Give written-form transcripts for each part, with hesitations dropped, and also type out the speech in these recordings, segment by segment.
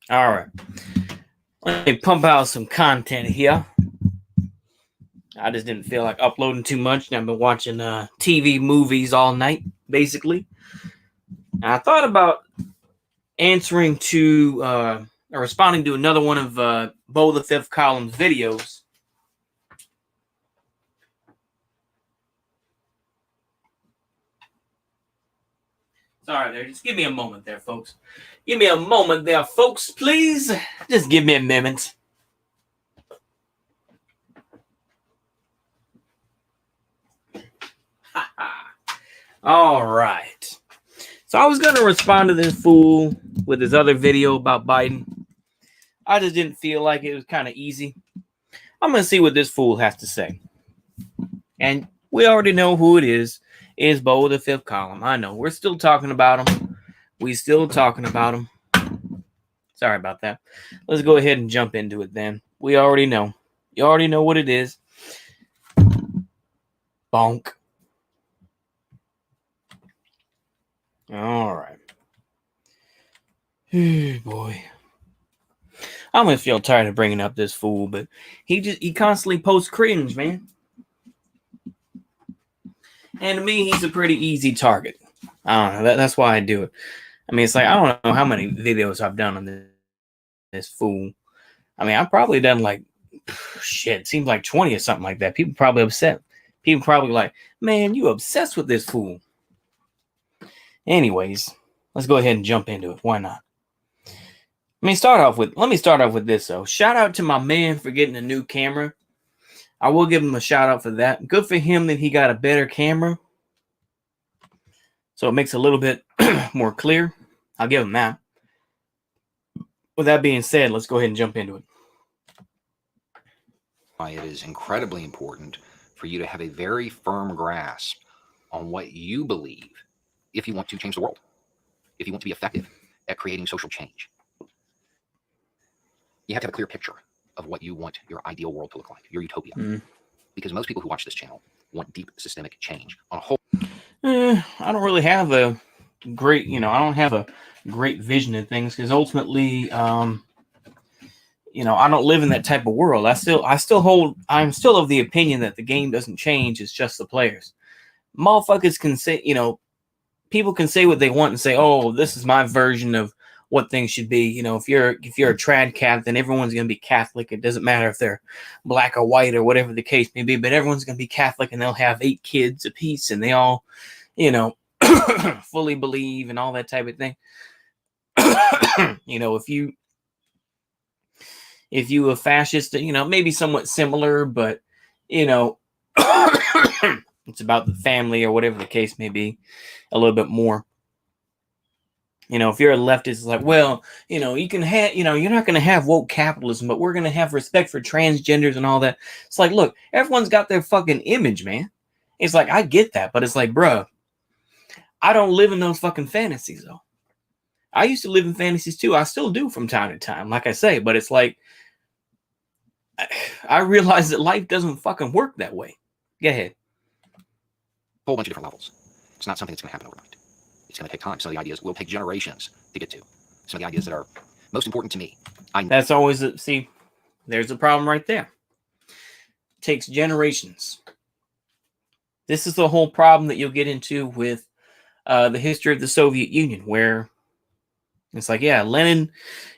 All right. Let me pump out some content here. I just didn't feel like uploading too much. I've been watching TV movies all night, basically. And I thought about answering to or responding to another one of Bo the Fifth Column's videos. Sorry there. Just give me a moment there, folks. Give me a moment there, folks, please. Just give me a moment. All right. So I was going to respond to this fool with his other video about Biden. I just didn't feel like it was kind of easy. I'm going to see what this fool has to say. And we already know who it is. It's Bo the Fifth Column. I know. We're still talking about him. We still talking about him. Sorry about that. Let's go ahead and jump into it then. We already know. You already know what it is. Bonk. All right. Boy. I'm gonna feel tired of bringing up this fool, but he constantly posts cringe, man. And to me, he's a pretty easy target. I don't know. That's why I do it. I mean, it's like I don't know how many videos I've done on this fool. I mean, I've probably done like shit. It seems like 20 or something like that. People probably upset. People probably like, man, you obsessed with this fool. Anyways, let's go ahead and jump into it. Why not? Let me start off with this though. Shout out to my man for getting a new camera. I will give him a shout out for that. Good for him that he got a better camera. So it makes it a little bit more clear. I'll give him that. With that being said, let's go ahead and jump into it. It is incredibly important for you to have a very firm grasp on what you believe if you want to change the world, if you want to be effective at creating social change. You have to have a clear picture of what you want your ideal world to look like, your utopia. Because most people who watch this channel want deep systemic change on a whole. I don't really have a great, I don't have a great vision of things because ultimately, I don't live in that type of world. I'm still of the opinion that the game doesn't change. It's just the players. Motherfuckers can say, people can say what they want and say, oh, this is my version of what things should be. If you're a trad cat, then everyone's going to be Catholic. It doesn't matter if they're black or white or whatever the case may be, but everyone's going to be Catholic and they'll have 8 kids apiece and they all, fully believe and all that type of thing. If you a fascist, maybe somewhat similar, but, it's about the family or whatever the case may be a little bit more. If you're a leftist, it's like, well, you can have, you're not going to have woke capitalism, but we're going to have respect for transgenders and all that. It's like, look, everyone's got their fucking image, man. It's like, I get that, but it's like, bruh, I don't live in those fucking fantasies, though. I used to live in fantasies, too. I still do from time to time, like I say, but it's like, I realize that life doesn't fucking work that way. Go ahead. Whole bunch of different levels. It's not something that's going to happen overnight. It's going to take time. Some of the ideas will take generations to get to. Some of the ideas that are most important to me. That's always there's a problem right there. It takes generations. This is the whole problem that you'll get into with the history of the Soviet Union, where it's like, yeah, Lenin,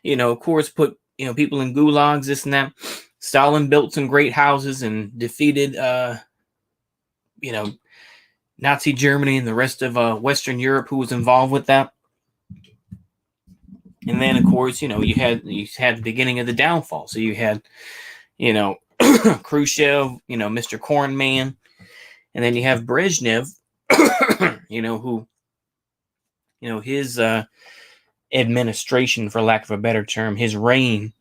of course, put people in gulags, this and that. Stalin built some great houses and defeated, Nazi Germany and the rest of Western Europe who was involved with that. And then, of course, you had the beginning of the downfall. So you had, Khrushchev, Mr. Corn Man, and then you have Brezhnev, who, his administration, for lack of a better term, his reign,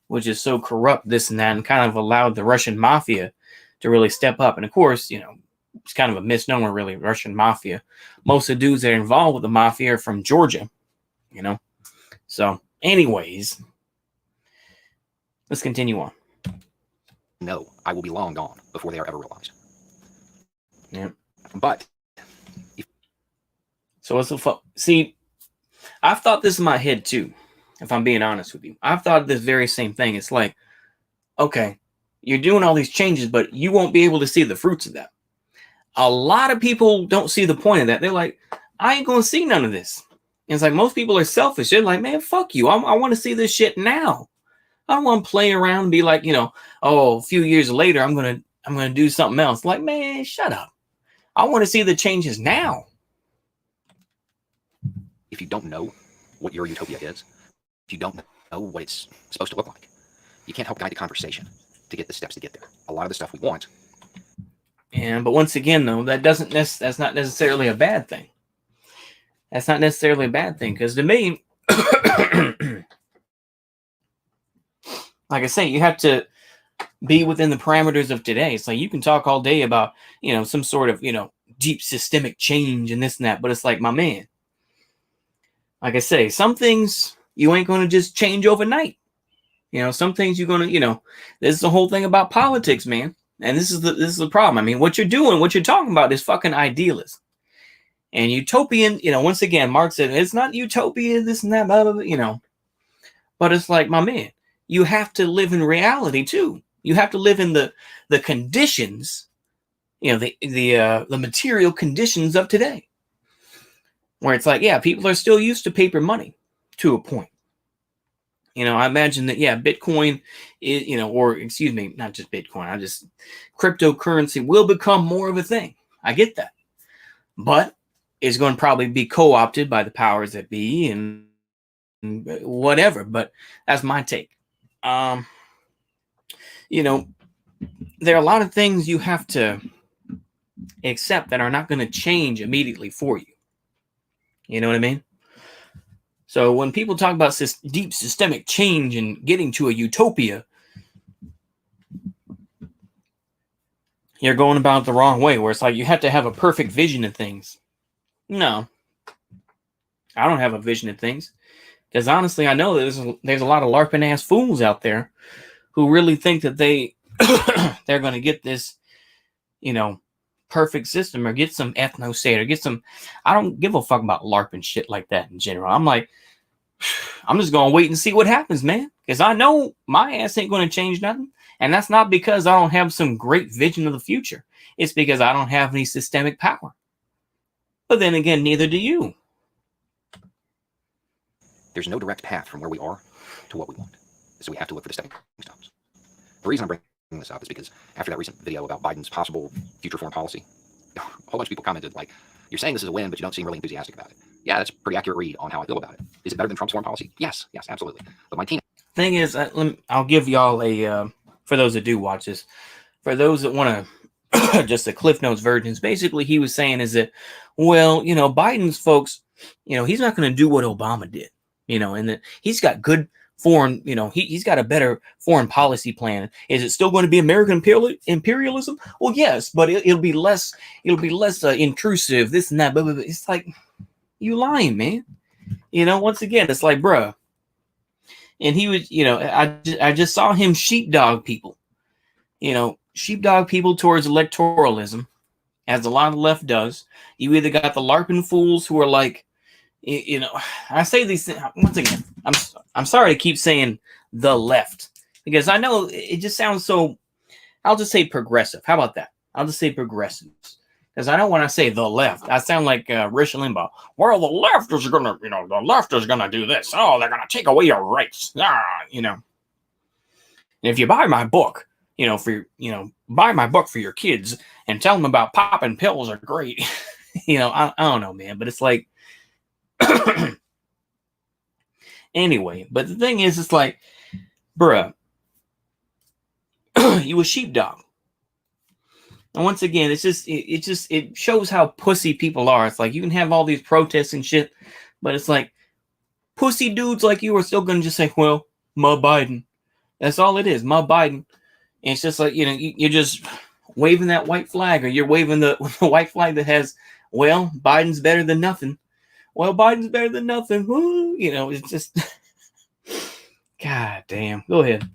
which is so corrupt, this and that, and kind of allowed the Russian mafia to really step up. And of course, it's kind of a misnomer, really, Russian mafia. Most of the dudes that are involved with the mafia are from Georgia, So, anyways, let's continue on. No, I will be long gone before they are ever realized. Yeah. But. So what's the fuck? See, I've thought this in my head, too. if I'm being honest with you. I've thought this very same thing. It's like, okay, you're doing all these changes, but you won't be able to see the fruits of that. A lot of people don't see the point of that. They're like, I ain't going to see none of this. And it's like, most people are selfish. They're like, man, fuck you. I want to see this shit now. I don't want to play around and be like, oh, a few years later, I'm going to do something else. Like, man, shut up. I want to see the changes now. If you don't know what your utopia is, if you don't know what it's supposed to look like, you can't help guide the conversation to get the steps to get there. A lot of the stuff we want. And but once again, though, that's not necessarily a bad thing. That's not necessarily a bad thing, because to me, like I say, you have to be within the parameters of today. It's like you can talk all day about, some sort of, deep systemic change and this and that, but it's like, my man, like I say, some things you ain't going to just change overnight. Some things you're going to, this is the whole thing about politics, man. And this is the problem. I mean, what you're talking about is fucking idealism. And utopian, once again, Marx said, it's not utopia, this and that, blah, blah, blah, But it's like, my man, you have to live in reality too. You have to live in the conditions, the material conditions of today. Where it's like, yeah, people are still used to paper money to a point. I imagine that, yeah, Bitcoin is, or excuse me, not just Bitcoin, cryptocurrency will become more of a thing. I get that. But it's going to probably be co-opted by the powers that be and whatever. But that's my take. There are a lot of things you have to accept that are not going to change immediately for you. You know what I mean? So when people talk about deep systemic change and getting to a utopia, you're going about it the wrong way, where it's like you have to have a perfect vision of things. No, I don't have a vision of things, because honestly, I know there's a lot of LARPing ass fools out there who really think that they're going to get this, perfect system, or get some ethno state, or get some. I don't give a fuck about LARP and shit like that in general. I'm like, I'm just going to wait and see what happens, man. Because I know my ass ain't going to change nothing. And that's not because I don't have some great vision of the future. It's because I don't have any systemic power. But then again, neither do you. There's no direct path from where we are to what we want. So we have to look for the stepping stones. The reason I'm bringing this up is because after that recent video about Biden's possible future foreign policy, a whole bunch of people commented like, you're saying this is a win, but you don't seem really enthusiastic about it. Yeah, that's a pretty accurate read on how I feel about it. Is it better than Trump's foreign policy? Yes, absolutely. But my team. Thing is, I'll give y'all for those that do watch this, for those that want to, just the Cliff Notes versions, basically he was saying is that, well, Biden's folks, he's not going to do what Obama did, and that he's got good foreign, he's got a better foreign policy plan. Is it still going to be American imperialism? Well, yes, but it'll be less intrusive, this and that. But it's like, you lying, man. Once again, it's like, bruh. And he was, I just saw him sheepdog people, sheepdog people towards electoralism, as a lot of the left does. You either got the LARPing fools who are like, I say these things once again. I'm sorry to keep saying the left, because I know it just sounds so. I'll just say progressive. How about that? I'll just say progressives, because I don't want to say the left. I sound like Rush Limbaugh. Well, the left is gonna do this. Oh, they're gonna take away your rights. And if you buy my book, buy my book for your kids and tell them about popping pills are great. I don't know, man, but it's like. Anyway, but the thing is, it's like, bruh, you a sheepdog. And once again, it shows how pussy people are. It's like, you can have all these protests and shit, but it's like, pussy dudes like you are still going to just say, well, my Biden. That's all it is, my Biden. And it's just like, you're just waving that white flag, or you're waving the white flag that has, well, Biden's better than nothing. Well, Biden's better than nothing. Woo! It's just, God damn. Go ahead.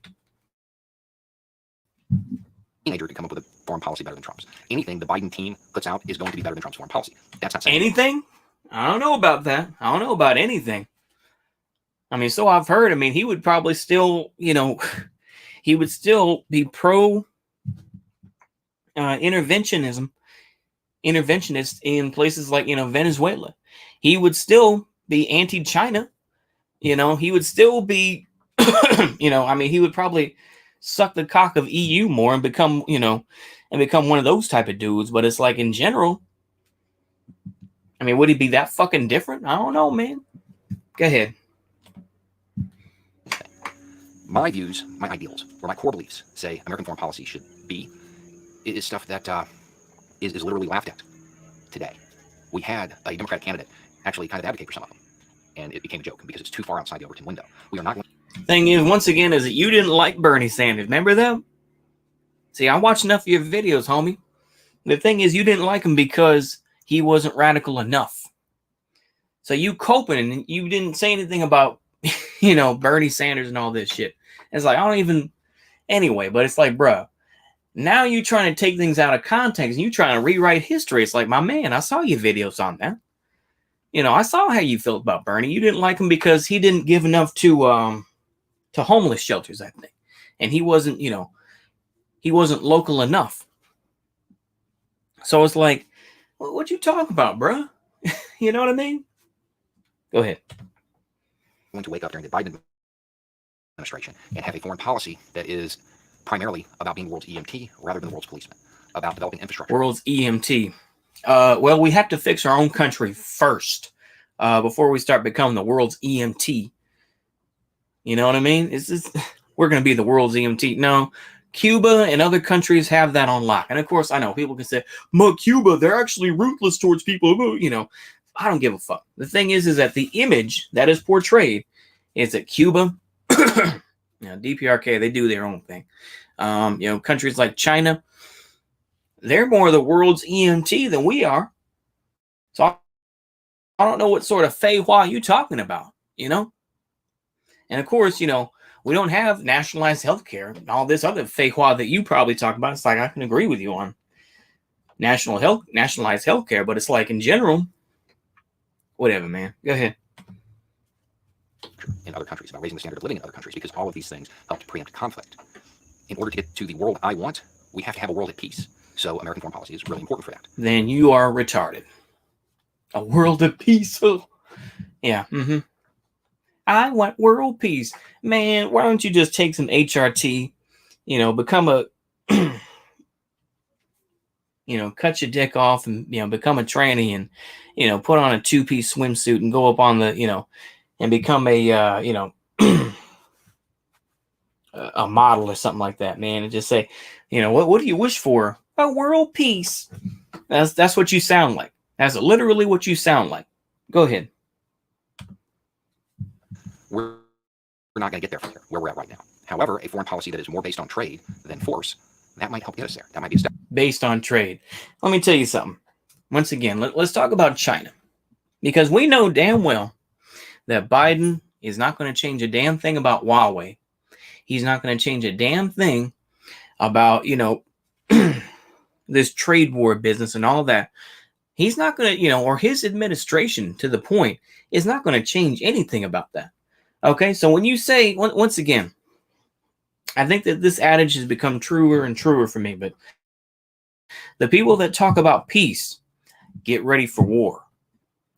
Teenager to come up with a foreign policy better than Trump's. Anything the Biden team puts out is going to be better than Trump's foreign policy. That's not saying anything. I don't know about that. I don't know about anything. I mean, so I've heard. I mean, he would probably still, he would still be pro interventionist in places like, Venezuela. He would still be anti-China. He would still be, I mean, he would probably suck the cock of EU more and become one of those type of dudes. But it's like in general, I mean, would he be that fucking different? I don't know, man. Go ahead. My views, my ideals, or my core beliefs say American foreign policy should be is stuff that is literally laughed at today. We had a Democratic candidate actually kind of advocate for some of them, and it became a joke because it's too far outside the Overton window. We are not going. Thing is, once again, is that you didn't like Bernie Sanders. Remember that? See, I watched enough of your videos, homie. The thing is, you didn't like him because he wasn't radical enough. So you coping and you didn't say anything about, Bernie Sanders and all this shit. It's like, I don't even, anyway, but it's like, bruh, now you're trying to take things out of context and you're trying to rewrite history. It's like, my man, I saw your videos on that. I saw how you felt about Bernie. You didn't like him because he didn't give enough to homeless shelters, I think. And he wasn't, he wasn't local enough. So it's like, what you talk about, bruh? You know what I mean? Go ahead. Going to wake up during the Biden administration and have a foreign policy that is primarily about being the world's EMT rather than the world's policeman, about developing infrastructure. World's EMT. Well, we have to fix our own country first before we start becoming the world's EMT. You know what I mean? We're going to be the world's EMT. No, Cuba and other countries have that on lock. And of course, I know people can say, "But Cuba, they're actually ruthless towards people." I don't give a fuck. The thing is that the image that is portrayed is that Cuba, DPRK, they do their own thing. Countries like China, they're more the world's EMT than we are. So I don't know what sort of fei-hua you talking about, And of course, we don't have nationalized healthcare and all this other fei-hua that you probably talk about. It's like, I can agree with you on nationalized healthcare, but it's like in general, whatever, man. Go ahead. In other countries, about raising the standard of living in other countries, because all of these things help to preempt conflict. In order to get to the world I want, we have to have a world at peace. So American foreign policy is really important for that. Then you are retarded. A world of peace. Oh. Yeah. Mm-hmm. I want world peace. Man, why don't you just take some HRT, become a, cut your dick off and, become a tranny and, put on a 2-piece swimsuit and go up on the, and become a, a model or something like that, man. And just say, what do you wish for? A world peace. That's what you sound like. That's literally what you sound like. Go ahead. We're not going to get there from here, where we're at right now. However, a foreign policy that is more based on trade than force, that might help get us there. That might be a step. Based on trade. Let me tell you something. Once again, let's talk about China. Because we know damn well that Biden is not going to change a damn thing about Huawei. He's not going to change a damn thing about, this trade war business and all that. He's not going to, or his administration, to the point, is not going to change anything about that. Okay, so when you say, once again, I think that this adage has become truer and truer for me, but the people that talk about peace get ready for war.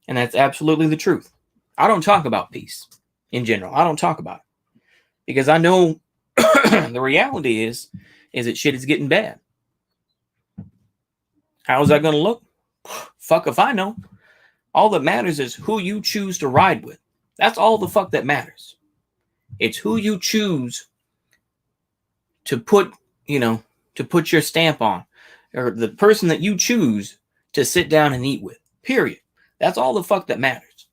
And that's absolutely the truth. I don't talk about peace in general. I don't talk about it because I know the reality is that shit is getting bad. How is that going to look? Fuck if I know. All that matters is who you choose to ride with. That's all the fuck that matters. It's who you choose to put, to put your stamp on, or the person that you choose to sit down and eat with. Period. That's all the fuck that matters.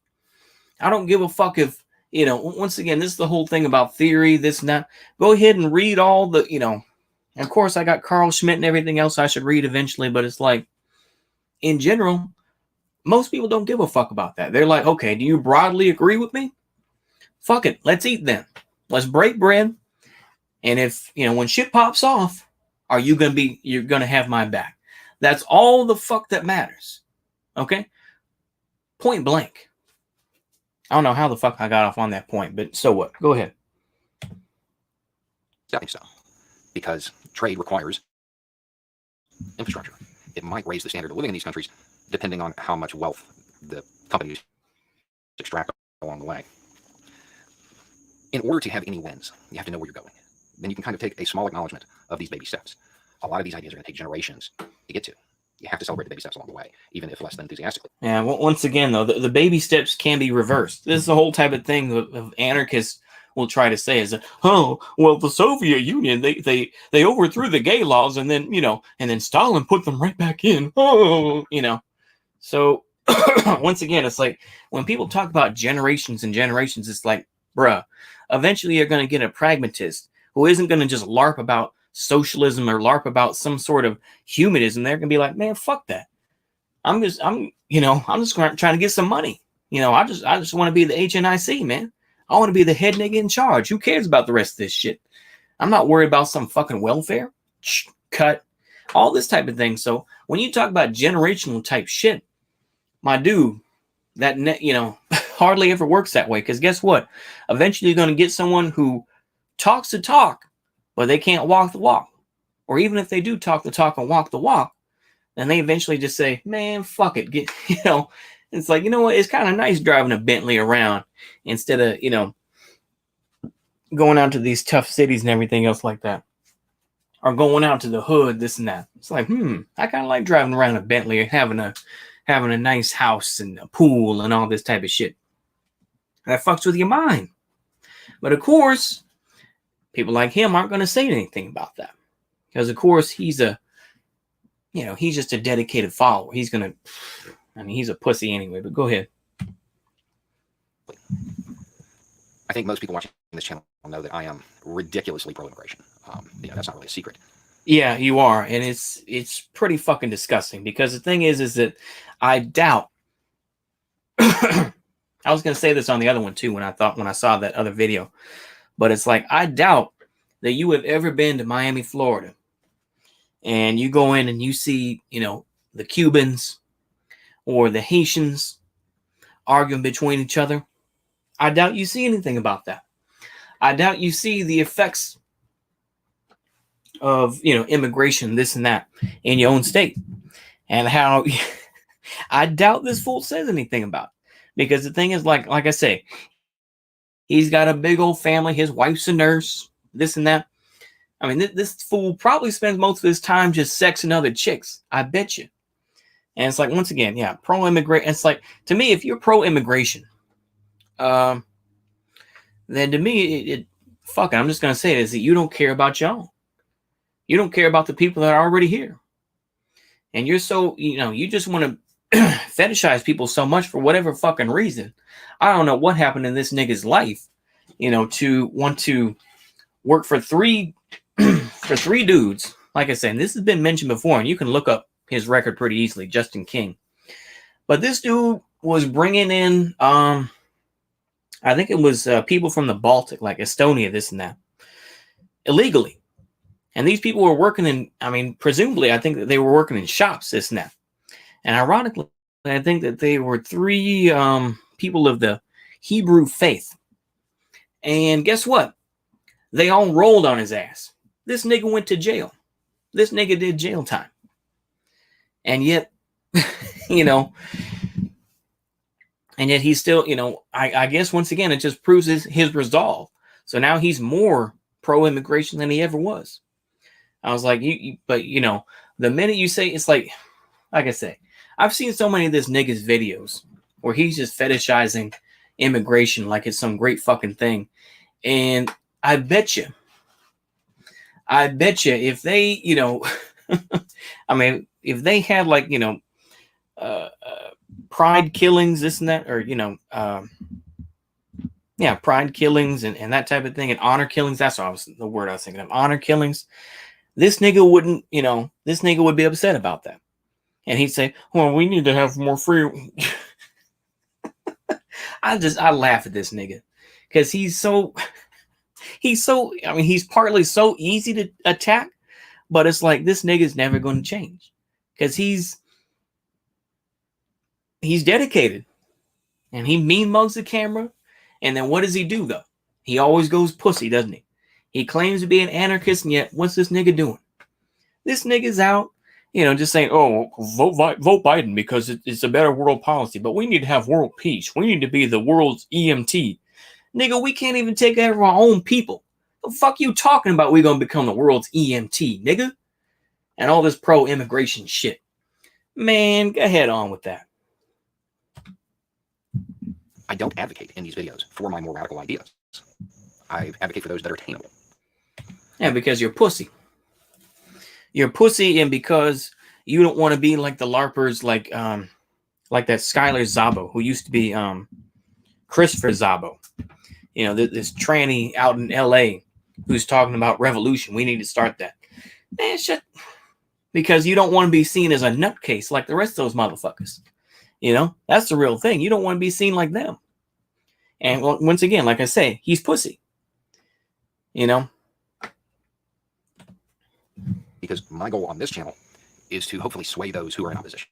I don't give a fuck if, once again, this is the whole thing about theory, this and that. Go ahead and read all the, of course I got Carl Schmitt and everything else I should read eventually, but it's like, in general, most people don't give a fuck about that. They're like, okay, do you broadly agree with me? Fuck it. Let's eat then. Let's break bread. And if, when shit pops off, you're going to have my back. That's all the fuck that matters. Okay? Point blank. I don't know how the fuck I got off on that point, but so what? Go ahead. Stepping stone, because trade requires infrastructure. It might raise the standard of living in these countries, depending on how much wealth the companies extract along the way. In order to have any wins, you have to know where you're going. Then you can kind of take a small acknowledgement of these baby steps. A lot of these ideas are going to take generations to get to. You have to celebrate the baby steps along the way, even if less than enthusiastically. Yeah, once again, though, the baby steps can be reversed. This is the whole type of thing of anarchists will try to say is that, oh, well, the Soviet Union, they overthrew the gay laws, and then, and then Stalin put them right back in. Oh, So once again, it's like when people talk about generations and generations, it's like, bruh, eventually you're going to get a pragmatist who isn't going to just LARP about socialism or LARP about some sort of humanism. They're going to be like, man, fuck that. I'm just trying to get some money. I just want to be the HNIC, man. I want to be the head nigga in charge. Who cares about the rest of this shit? I'm not worried about some fucking welfare. Cut. All this type of thing. So when you talk about generational type shit, my dude, that hardly ever works that way. Because guess what? Eventually you're going to get someone who talks the talk, but they can't walk the walk. Or even if they do talk the talk and walk the walk, then they eventually just say, man, fuck it. It's like, what? It's kind of nice driving a Bentley around instead of, going out to these tough cities and everything else like that. Or going out to the hood, this and that. It's like, I kind of like driving around a Bentley and having a nice house and a pool and all this type of shit. That fucks with your mind. But of course, people like him aren't going to say anything about that. Because of course, he's just a dedicated follower. He's a pussy anyway, but go ahead. I think most people watching this channel know that I am ridiculously pro-immigration. That's not really a secret. Yeah, you are. And it's pretty fucking disgusting because the thing is that I doubt, I was going to say this on the other one too, when I saw that other video, but it's like, I doubt that you have ever been to Miami, Florida, and you go in and you see, the Cubans or the Haitians arguing between each other. I doubt you see anything about that. I doubt you see the effects of, immigration, this and that in your own state, and how I doubt this fool says anything about it. Because the thing is, like I say, he's got a big old family. His wife's a nurse, this and that. I mean, this fool probably spends most of his time just sexing other chicks. I bet you. And it's like, once again, yeah, pro-immigration. It's like, to me, if you're pro-immigration, then to me, fuck it, I'm just going to say it, is that you don't care about your own. You don't care about the people that are already here. And you're so, you just want to fetishize people so much for whatever fucking reason. I don't know what happened in this nigga's life, to want to work for three dudes. Like I said, and this has been mentioned before, and you can look up his record pretty easily, Justin King. But this dude was bringing in, I think it was people from the Baltic, like Estonia, this and that, illegally. And these people were working presumably, I think that they were working in shops, this and that. And ironically, I think that they were three people of the Hebrew faith. And guess what? They all rolled on his ass. This nigga went to jail. This nigga did jail time. And yet, and yet he's still, I guess once again, it just proves his resolve. So now he's more pro-immigration than he ever was. I was like, but the minute you say, it's like I say, I've seen so many of this nigga's videos where he's just fetishizing immigration like it's some great fucking thing. And I bet you if they, if they had like, pride killings, this and that, or, pride killings and that type of thing, and honor killings, that's the word I was thinking of, honor killings, this nigga wouldn't, this nigga would be upset about that. And he'd say, well, we need to have more free. I laugh at this nigga because he's partly so easy to attack, but it's like this nigga's never going to change because he's dedicated. and he mean mugs the camera. And then what does he do, though? He always goes pussy, doesn't he? He claims to be an anarchist, and yet what's this nigga doing? This nigga's out, just saying, oh, vote Biden because it's a better world policy, but we need to have world peace. We need to be the world's EMT. Nigga, we can't even take care of our own people. The fuck you talking about? We gonna become the world's EMT, nigga? And all this pro-immigration shit. Man, go ahead on with that. I don't advocate in these videos for my more radical ideas. I advocate for those that are attainable. Yeah, because you're pussy. You're pussy, and because you don't want to be like the LARPers, like that Skylar Zabo, who used to be Christopher Zabo. This tranny out in LA who's talking about revolution. We need to start that. Man, shit. Because you don't want to be seen as a nutcase like the rest of those motherfuckers. That's the real thing. You don't want to be seen like them. And once again, like I say, he's pussy. Because my goal on this channel is to hopefully sway those who are in opposition.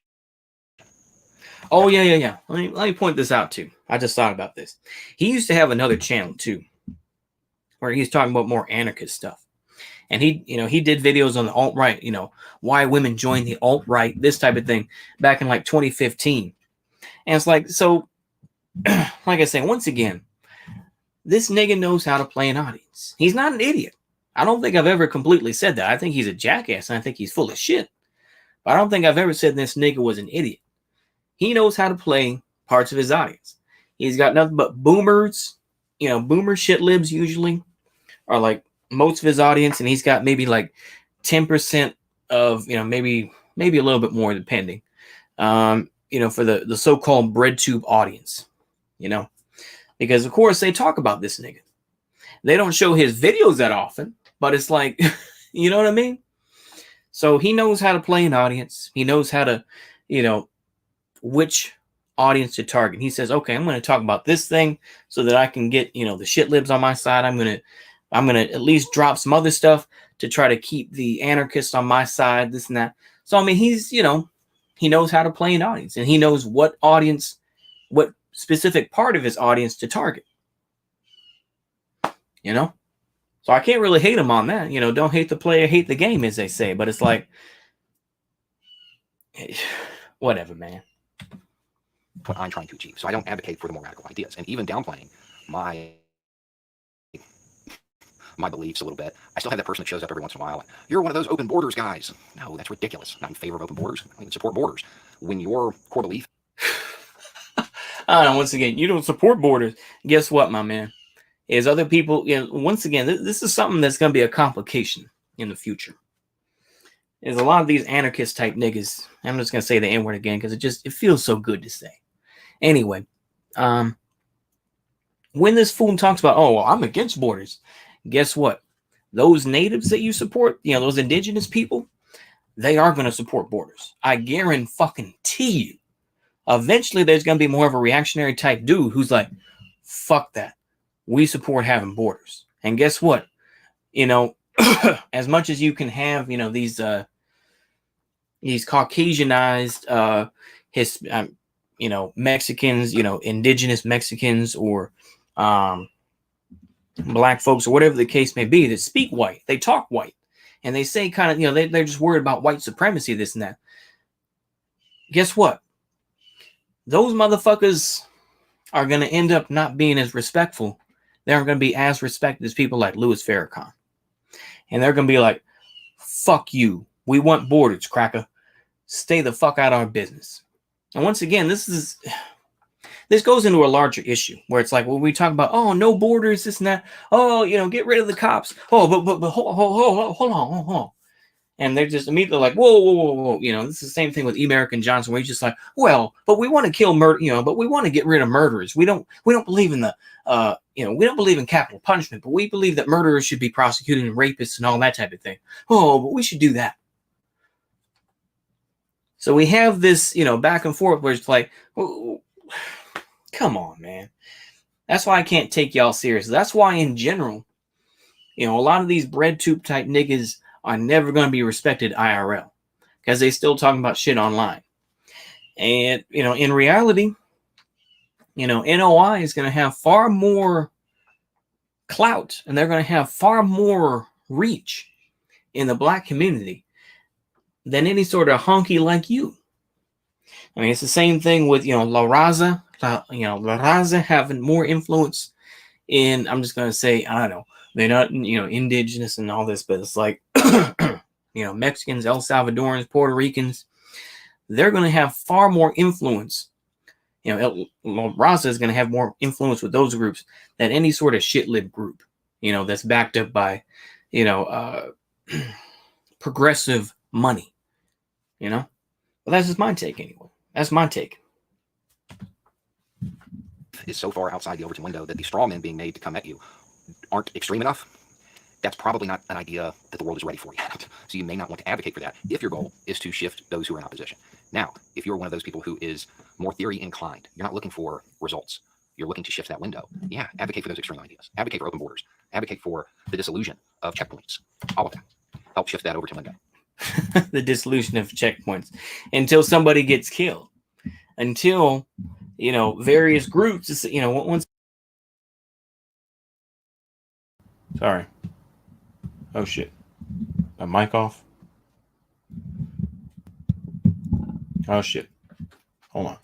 Oh, yeah. Let me point this out, too. I just thought about this. He used to have another channel, too, where he's talking about more anarchist stuff. And he did videos on the alt-right, why women join the alt-right, this type of thing, back in like 2015. And it's like, so, like I say, once again, this nigga knows how to play an audience. He's not an idiot. I don't think I've ever completely said that. I think he's a jackass, and I think he's full of shit. But I don't think I've ever said this nigga was an idiot. He knows how to play parts of his audience. He's got nothing but boomers, boomer shit libs usually are like most of his audience, and he's got maybe like 10% of, maybe a little bit more depending, for the so-called breadtube audience, because of course they talk about this nigga. They don't show his videos that often, but it's like, you know what I mean? So he knows how to play an audience. He knows how to, which audience to target. He says, okay, I'm going to talk about this thing so that I can get, the shit libs on my side. I'm going to at least drop some other stuff to try to keep the anarchists on my side, this and that. So, I mean, he's, he knows how to play an audience, and he knows what specific part of his audience to target. So I can't really hate him on that. Don't hate the player, hate the game, as they say. But it's like, whatever, man. What I'm trying to achieve. So I don't advocate for the more radical ideas. And even downplaying my beliefs a little bit, I still have that person that shows up every once in a while. And, you're one of those open borders guys. No, that's ridiculous. I'm not in favor of open borders. I don't even support borders. When your core belief... I don't know, once again, you don't support borders. Guess what, my man? Is other people, once again, this is something that's going to be a complication in the future. There's a lot of these anarchist type niggas. I'm just going to say the N-word again because it feels so good to say. Anyway, when this fool talks about, oh, well, I'm against borders, guess what? Those natives that you support, those indigenous people, they are going to support borders. I guarantee you. Eventually, there's going to be more of a reactionary type dude who's like, fuck that. We support having borders. And guess what? As much as you can have, these Caucasianized, Mexicans, indigenous Mexicans or black folks or whatever the case may be that speak white, they talk white, and they say kind of, they're just worried about white supremacy, this and that. Guess what? Those motherfuckers are going to end up not being as respectful. They aren't going to be as respected as people like Louis Farrakhan. And they're going to be like, fuck you. We want borders, cracker. Stay the fuck out of our business. And once again, this goes into a larger issue where it's like, when we talk about, oh, no borders, this and that. Oh, get rid of the cops. Oh, but hold on. And they're just immediately like, whoa. This is the same thing with American Johnson, where he's just like, well, but we want to kill murder, but we want to get rid of murderers. We don't believe in the, we don't believe in capital punishment, but we believe that murderers should be prosecuted and rapists and all that type of thing. Oh, but we should do that. So we have this, back and forth where it's like, come on, man. That's why I can't take y'all seriously. That's why in general, a lot of these bread tube type niggas are never going to be respected IRL because they still talking about shit online. And, in reality, NOI is going to have far more clout, and they're going to have far more reach in the black community than any sort of honky like you. I mean, it's the same thing with, La Raza. La Raza having more influence in, I'm just going to say, I don't know, they're not, indigenous and all this, but it's like, Mexicans, El Salvadorans, Puerto Ricans, they're going to have far more influence. La Raza is going to have more influence with those groups than any sort of shit-lib group, that's backed up by, progressive money, But that's just my take anyway. That's my take. Is so far outside the Overton window that the straw men being made to come at you aren't extreme enough. That's probably not an idea that the world is ready for yet. So you may not want to advocate for that if your goal is to shift those who are in opposition. Now, if you're one of those people who is more theory inclined, you're not looking for results, you're looking to shift that window, yeah, advocate for those extreme ideas. Advocate for open borders. Advocate for the dissolution of checkpoints. All of that. Help shift that Overton window. The dissolution of checkpoints until somebody gets killed. Until, various groups, once. Sorry. Oh, shit. My mic off? Oh, shit. Hold on.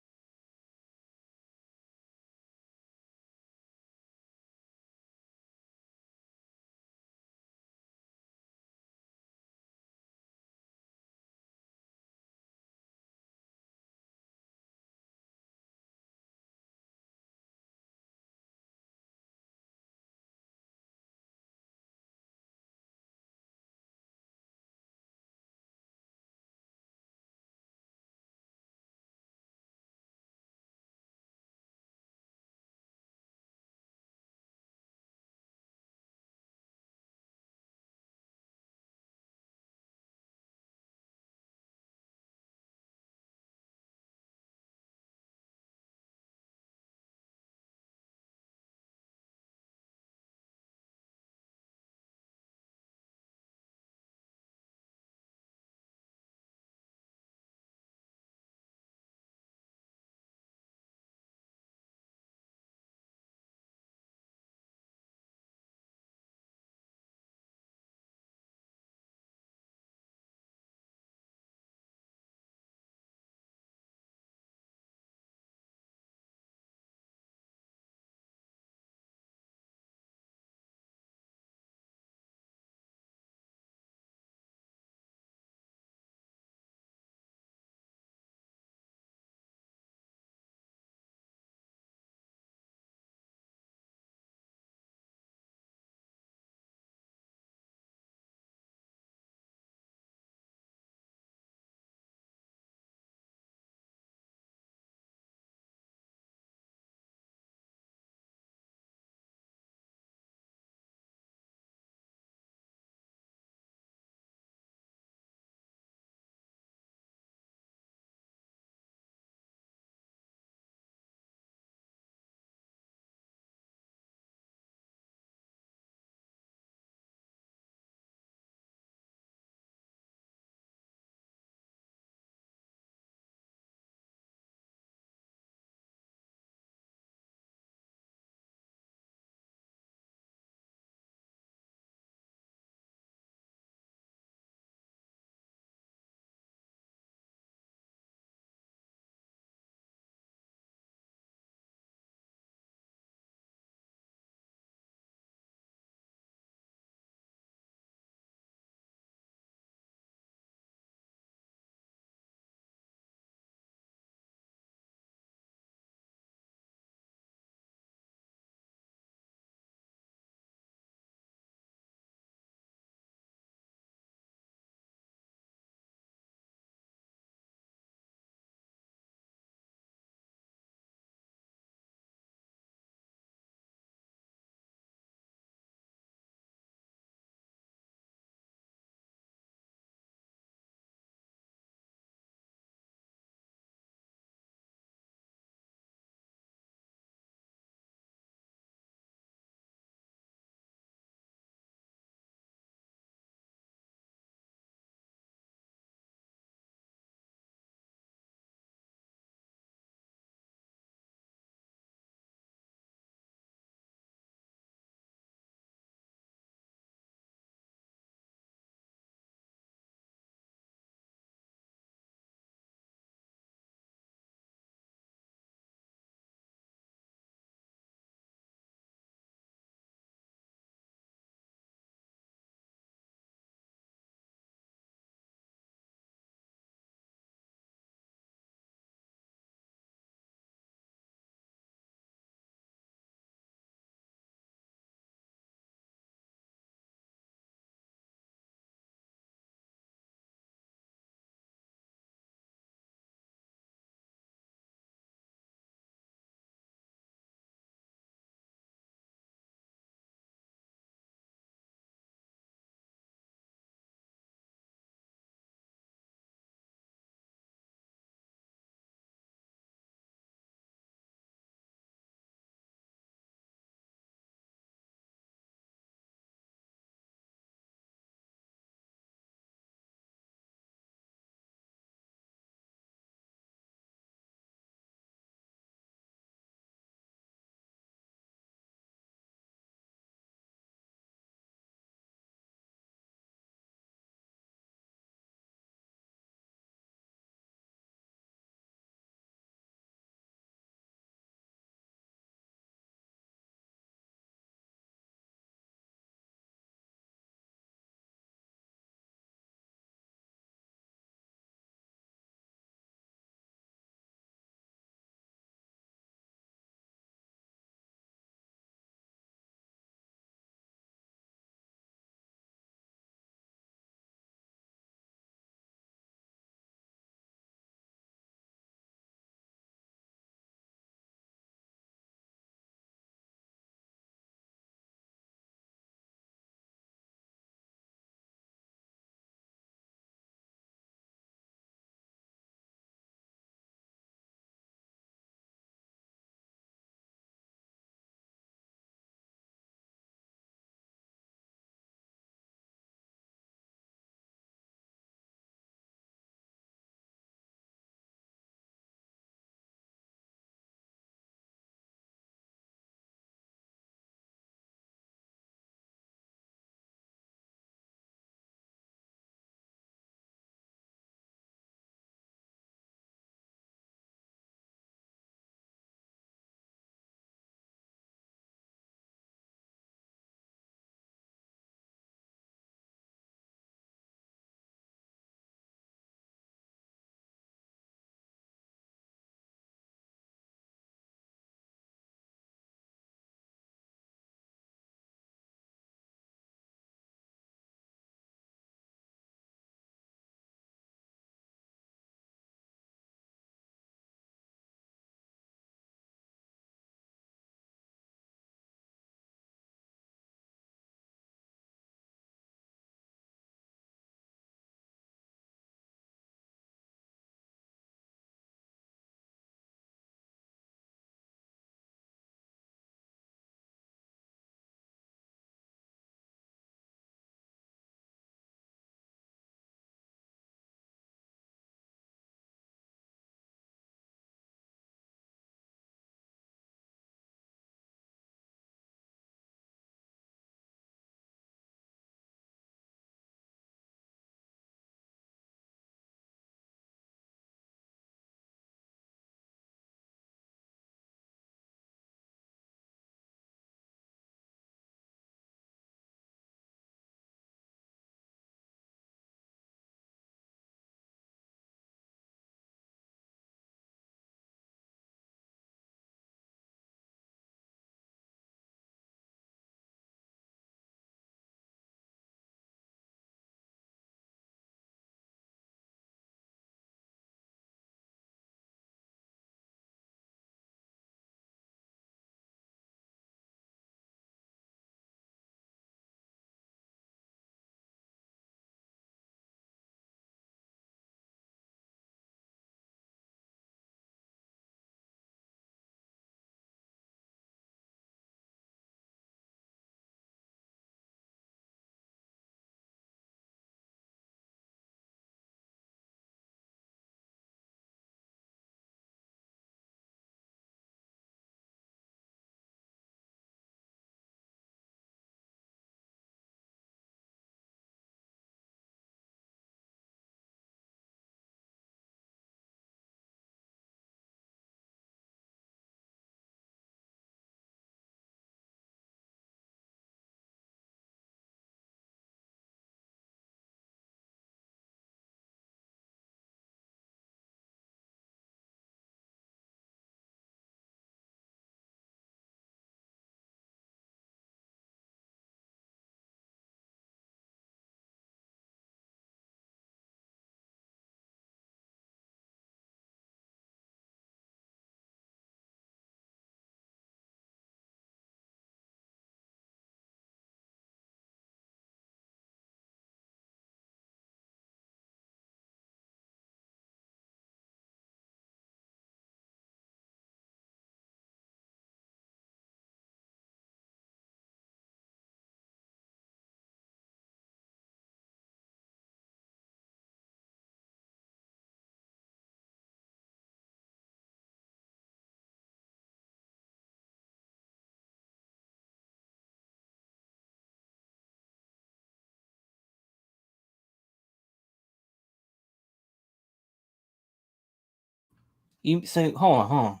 You say, hold on.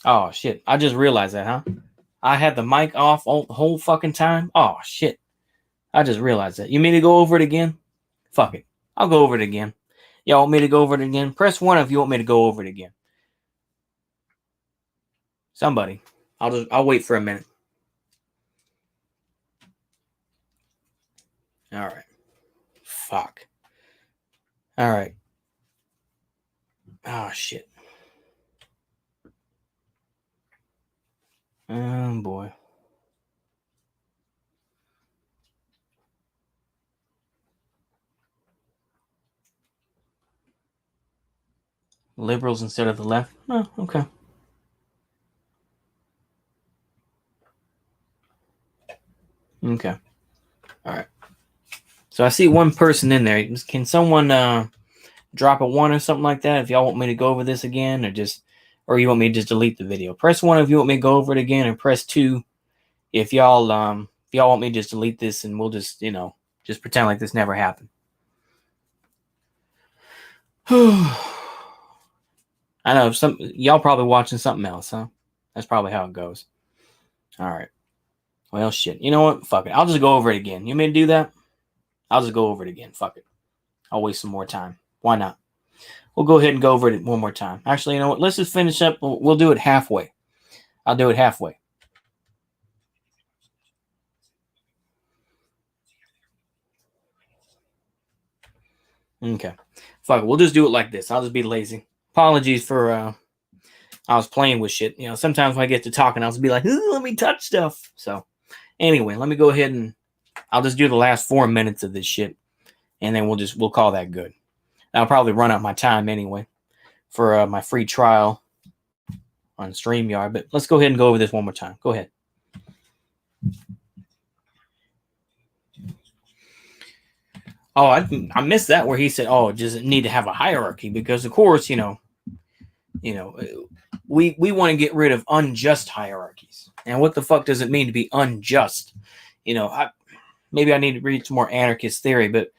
Oh shit! I just realized that, huh? I had the mic off all the whole fucking time. Oh shit! I just realized that. You mean to go over it again? Fuck it. I'll go over it again. Y'all want me to go over it again? Press 1 if you want me to go over it again. Somebody. I'll wait for a minute. All right. Fuck. All right. Oh shit. Oh boy. Liberals instead of the left. Oh, okay. Okay. All right. So I see one person in there. Can someone drop a 1 or something like that if y'all want me to go over this again, or you want me to just delete the video? Press 1 if you want me to go over it again, and press 2 if y'all want me to just delete this, and we'll just just pretend like this never happened. I know some y'all probably watching something else, huh? That's probably how it goes. All right. Well, shit. You know what? Fuck it. I'll just go over it again. You want me to do that? I'll just go over it again. Fuck it. I'll waste some more time. Why not? We'll go ahead and go over it one more time. Actually, you know what? Let's just finish up. We'll do it halfway. I'll do it halfway. Okay. Fuck it. We'll just do it like this. I'll just be lazy. Apologies for I was playing with shit. Sometimes when I get to talking, I'll just be like, let me touch stuff. So anyway, let me go ahead and I'll just do the last 4 minutes of this shit. And then we'll call that good. I'll probably run out my time anyway for my free trial on StreamYard. But let's go ahead and go over this one more time. Go ahead. Oh, I missed that where he said, "Oh, does it need to have a hierarchy?" Because of course, we want to get rid of unjust hierarchies. And what the fuck does it mean to be unjust? Maybe I need to read some more anarchist theory, but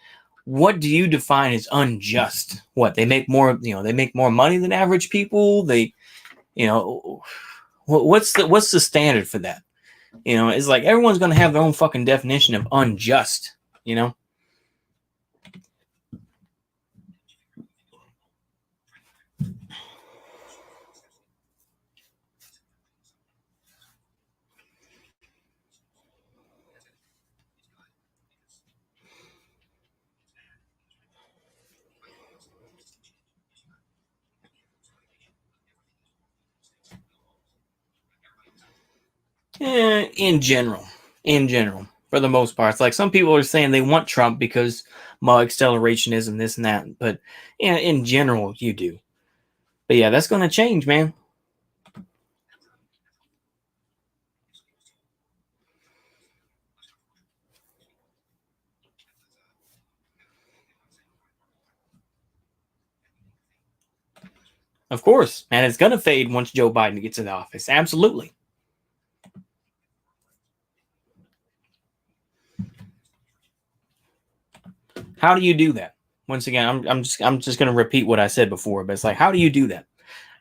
what do you define as unjust? What, they make more, they make more money than average people? What's the standard for that? It's like everyone's going to have their own fucking definition of unjust, in general, for the most part. It's like some people are saying they want Trump because accelerationism, this and that. But in general, you do. But yeah, that's going to change, man. Of course. And it's going to fade once Joe Biden gets in office. Absolutely. How do you do that? Once again, I'm just going to repeat what I said before, but it's like, how do you do that?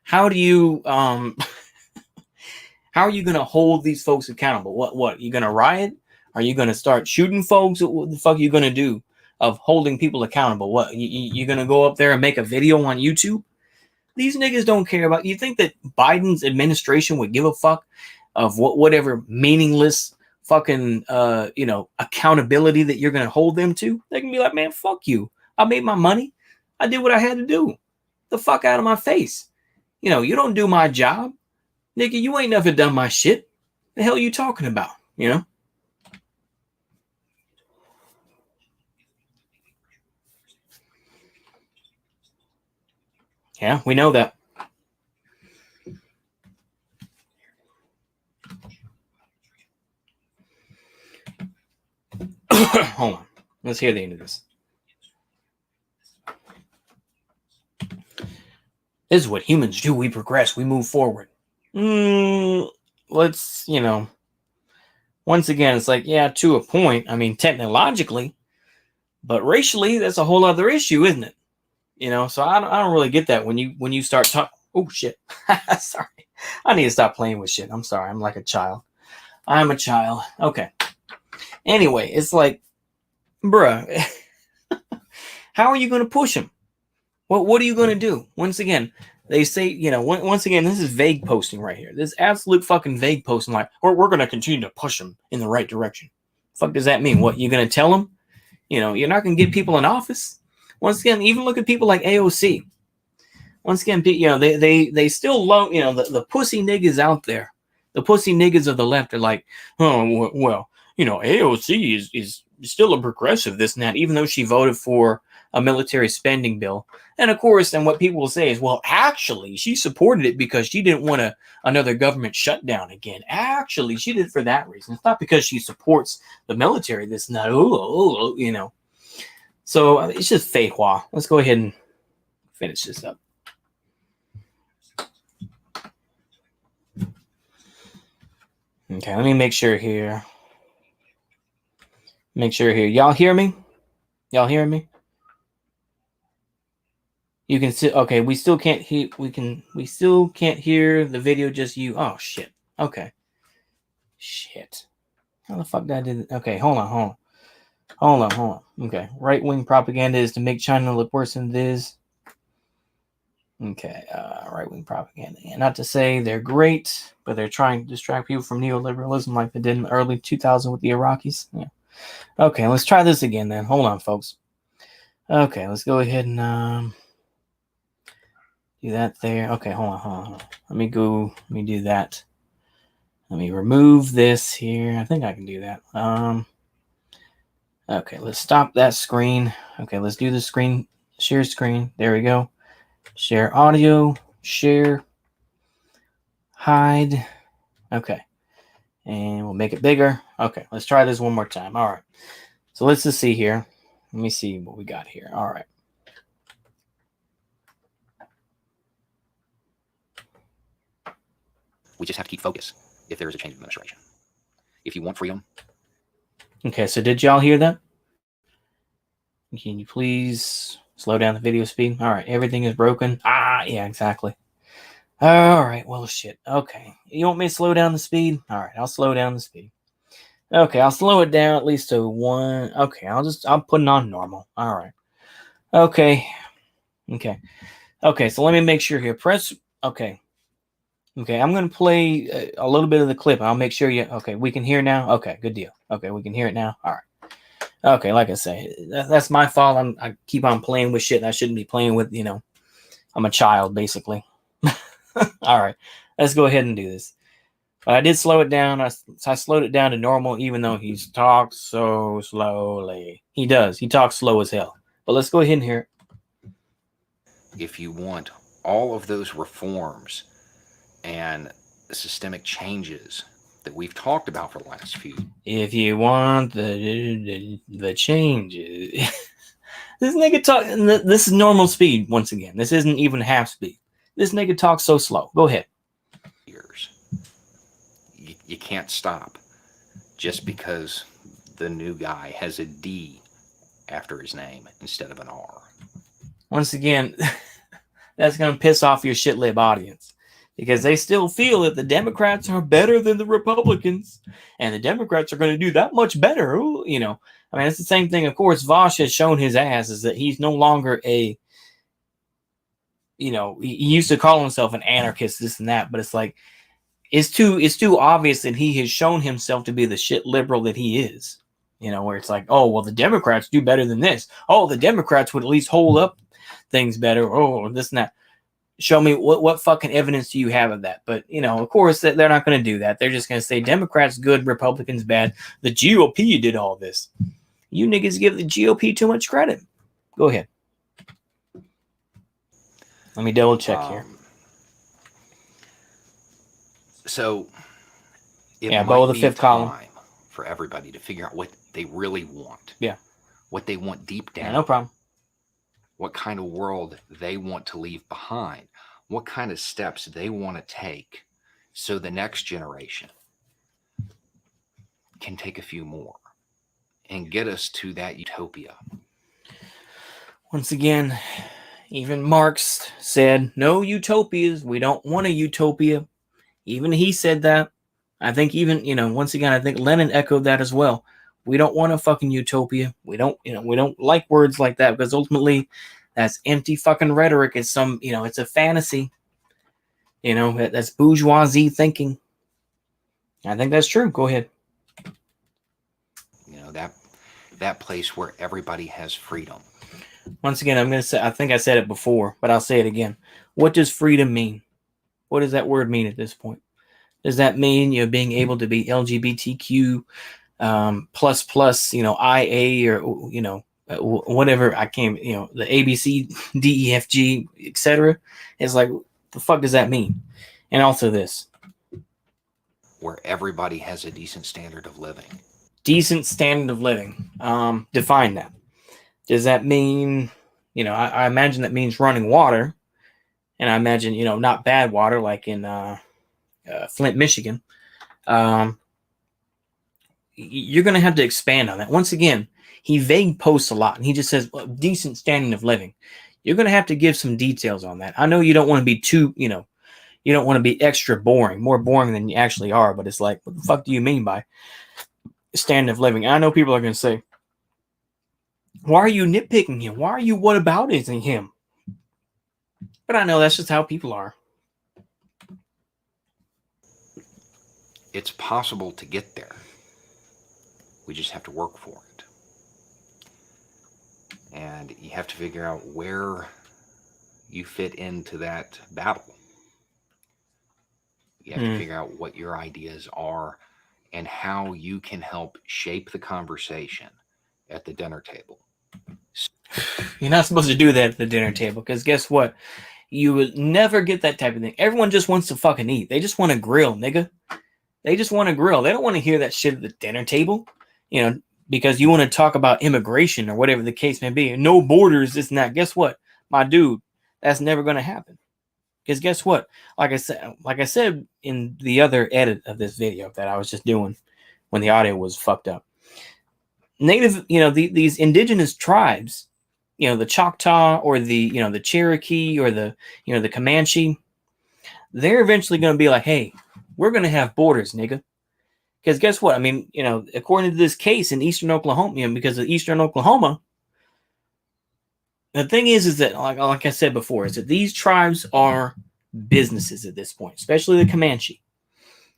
How do you how are you going to hold these folks accountable? What you going to riot? Are you going to start shooting folks? What the fuck are you going to do of holding people accountable? What, you going to go up there and make a video on YouTube? These niggas don't care about. You think that Biden's administration would give a fuck of whatever meaningless fucking accountability that you're gonna hold them to? They can be like, man, fuck you. I made my money. I did what I had to do. The fuck out of my face. You don't do my job, nigga. You ain't never done my shit. The hell are you talking about? Yeah, we know that. Hold on. Let's hear the end of this. This is what humans do. We progress. We move forward. Let's, once again, it's like, yeah, to a point. I mean, technologically, but racially, that's a whole other issue, isn't it? So I don't really get that when you start talking. Oh shit! Sorry, I need to stop playing with shit. I'm sorry. I'm like a child. I'm a child. Okay. Anyway, it's like, bruh, how are you going to push him? What are you going to do? Once again, they say, once again, this is vague posting right here. This absolute fucking vague posting, like, we're going to continue to push him in the right direction. Fuck does that mean? What, you going to tell him? You're not going to get people in office. Once again, even look at people like AOC. Once again, they still love, the pussy niggas out there. The pussy niggas of the left are like, oh, well, AOC is still a progressive, this and that, even though she voted for a military spending bill. And of course, and what people will say is, well, actually, she supported it because she didn't want another government shutdown again. Actually, she did it for that reason. It's not because she supports the military, this and that, So it's just fake. Let's go ahead and finish this up. Okay, let me make sure here. Y'all hear me? You can see. Okay, we still can't hear. We still can't hear the video. Just you. Oh shit. Okay. Shit. How the fuck did I do? Okay, hold on. Okay, right-wing propaganda is to make China look worse than it is. Okay, right-wing propaganda. And not to say they're great, but they're trying to distract people from neoliberalism like they did in the early 2000s with the Iraqis. Yeah. Okay, let's try this again then. Hold on, folks. Okay, let's go ahead and do that there. Okay, hold on. Let me do that. Let me remove this here. I think I can do that. Okay, let's stop that screen. Okay, let's do the screen. Share screen. There we go. Share audio. Share. Hide. Okay. And we'll make it bigger. Okay, let's try this one more time. All right. So let's just see here. Let me see what we got here. All right. We just have to keep focus if there is a change of administration. If you want freedom. Okay, so did y'all hear that? Can you please slow down the video speed? All right, everything is broken. Yeah, exactly. All right, well, shit. Okay, you want me to slow down the speed? All right, I'll slow down the speed. Okay, I'll slow it down at least to 1. Okay, I'll put it on normal. All right. Okay, so let me make sure here. Press, okay, I'm going to play a little bit of the clip. I'll make sure we can hear now. Okay, good deal. Okay, we can hear it now. All right. Okay, like I say, that's my fault. I keep on playing with shit I shouldn't be playing with. I'm a child, basically. All right, let's go ahead and do this. But I did slow it down. I slowed it down to normal, even though he talks so slowly. He does. He talks slow as hell. But let's go ahead and hear it. If you want all of those reforms and systemic changes that we've talked about for the last few. If you want the changes. This nigga talk. This is normal speed once again. This isn't even half speed. This nigga talks so slow. Go ahead. Years. You can't stop just because the new guy has a D after his name instead of an R. Once again, that's going to piss off your shit-lib audience because they still feel that the Democrats are better than the Republicans and the Democrats are going to do that much better. I mean, it's the same thing. Of course, Vosh has shown his ass is that he's no longer he used to call himself an anarchist, this and that, but it's like, it's too obvious that he has shown himself to be the shit liberal that he is. Where it's like, oh, well, the Democrats do better than this. Oh, the Democrats would at least hold up things better. Oh, this and that. Show me what fucking evidence do you have of that? But, of course, they're not going to do that. They're just going to say Democrats good, Republicans bad. The GOP did all this. You niggas give the GOP too much credit. Go ahead. Let me double check here. So it Below might the be fifth time column for everybody to figure out what they really want. Yeah. What they want deep down. Yeah, no problem. What kind of world they want to leave behind. What kind of steps they want to take so the next generation can take a few more and get us to that utopia. Once again, Even Marx said, no utopias. We don't want a utopia. Even he said that. I think even, once again, I think Lenin echoed that as well. We don't want a fucking utopia. We don't like words like that because ultimately that's empty fucking rhetoric. It's it's a fantasy. That's bourgeoisie thinking. I think that's true. Go ahead. That place where everybody has freedom. Once again, I'm going to say, I think I said it before, but I'll say it again. What does freedom mean? What does that word mean at this point? Does that mean, being able to be LGBTQ plus, IA or, whatever I came, the ABC, DEFG, etc. It's like, the fuck does that mean? And also this. Where everybody has a decent standard of living. Decent standard of living. Define that. Does that mean, I imagine that means running water. And I imagine, not bad water like in Flint, Michigan. You're going to have to expand on that. Once again, he vague posts a lot. And he just says, well, decent standard of living. You're going to have to give some details on that. I know you don't want to be too, you don't want to be extra boring. More boring than you actually are. But it's like, what the fuck do you mean by standard of living? I know people are going to say, why are you nitpicking him? Why are you whataboutising him? But I know that's just how people are. It's possible to get there. We just have to work for it. And you have to figure out where you fit into that battle. You have to figure out what your ideas are and how you can help shape the conversation at the dinner table. You're not supposed to do that at the dinner table because guess what? You would never get that type of thing. Everyone just wants to fucking eat. They just want to grill, nigga. They just want to grill. They don't want to hear that shit at the dinner table, because you want to talk about immigration or whatever the case may be. No borders, this and that. Guess what, my dude? That's never going to happen. Because guess what? Like I said in the other edit of this video that I was just doing when the audio was fucked up. Native, these indigenous tribes, the Choctaw or the Cherokee or the Comanche, they're eventually going to be like, hey, we're going to have borders, nigga. Because guess what? I mean, according to this case in Eastern Oklahoma, because of Eastern Oklahoma, the thing is that, like I said before, is that these tribes are businesses at this point, especially the Comanche.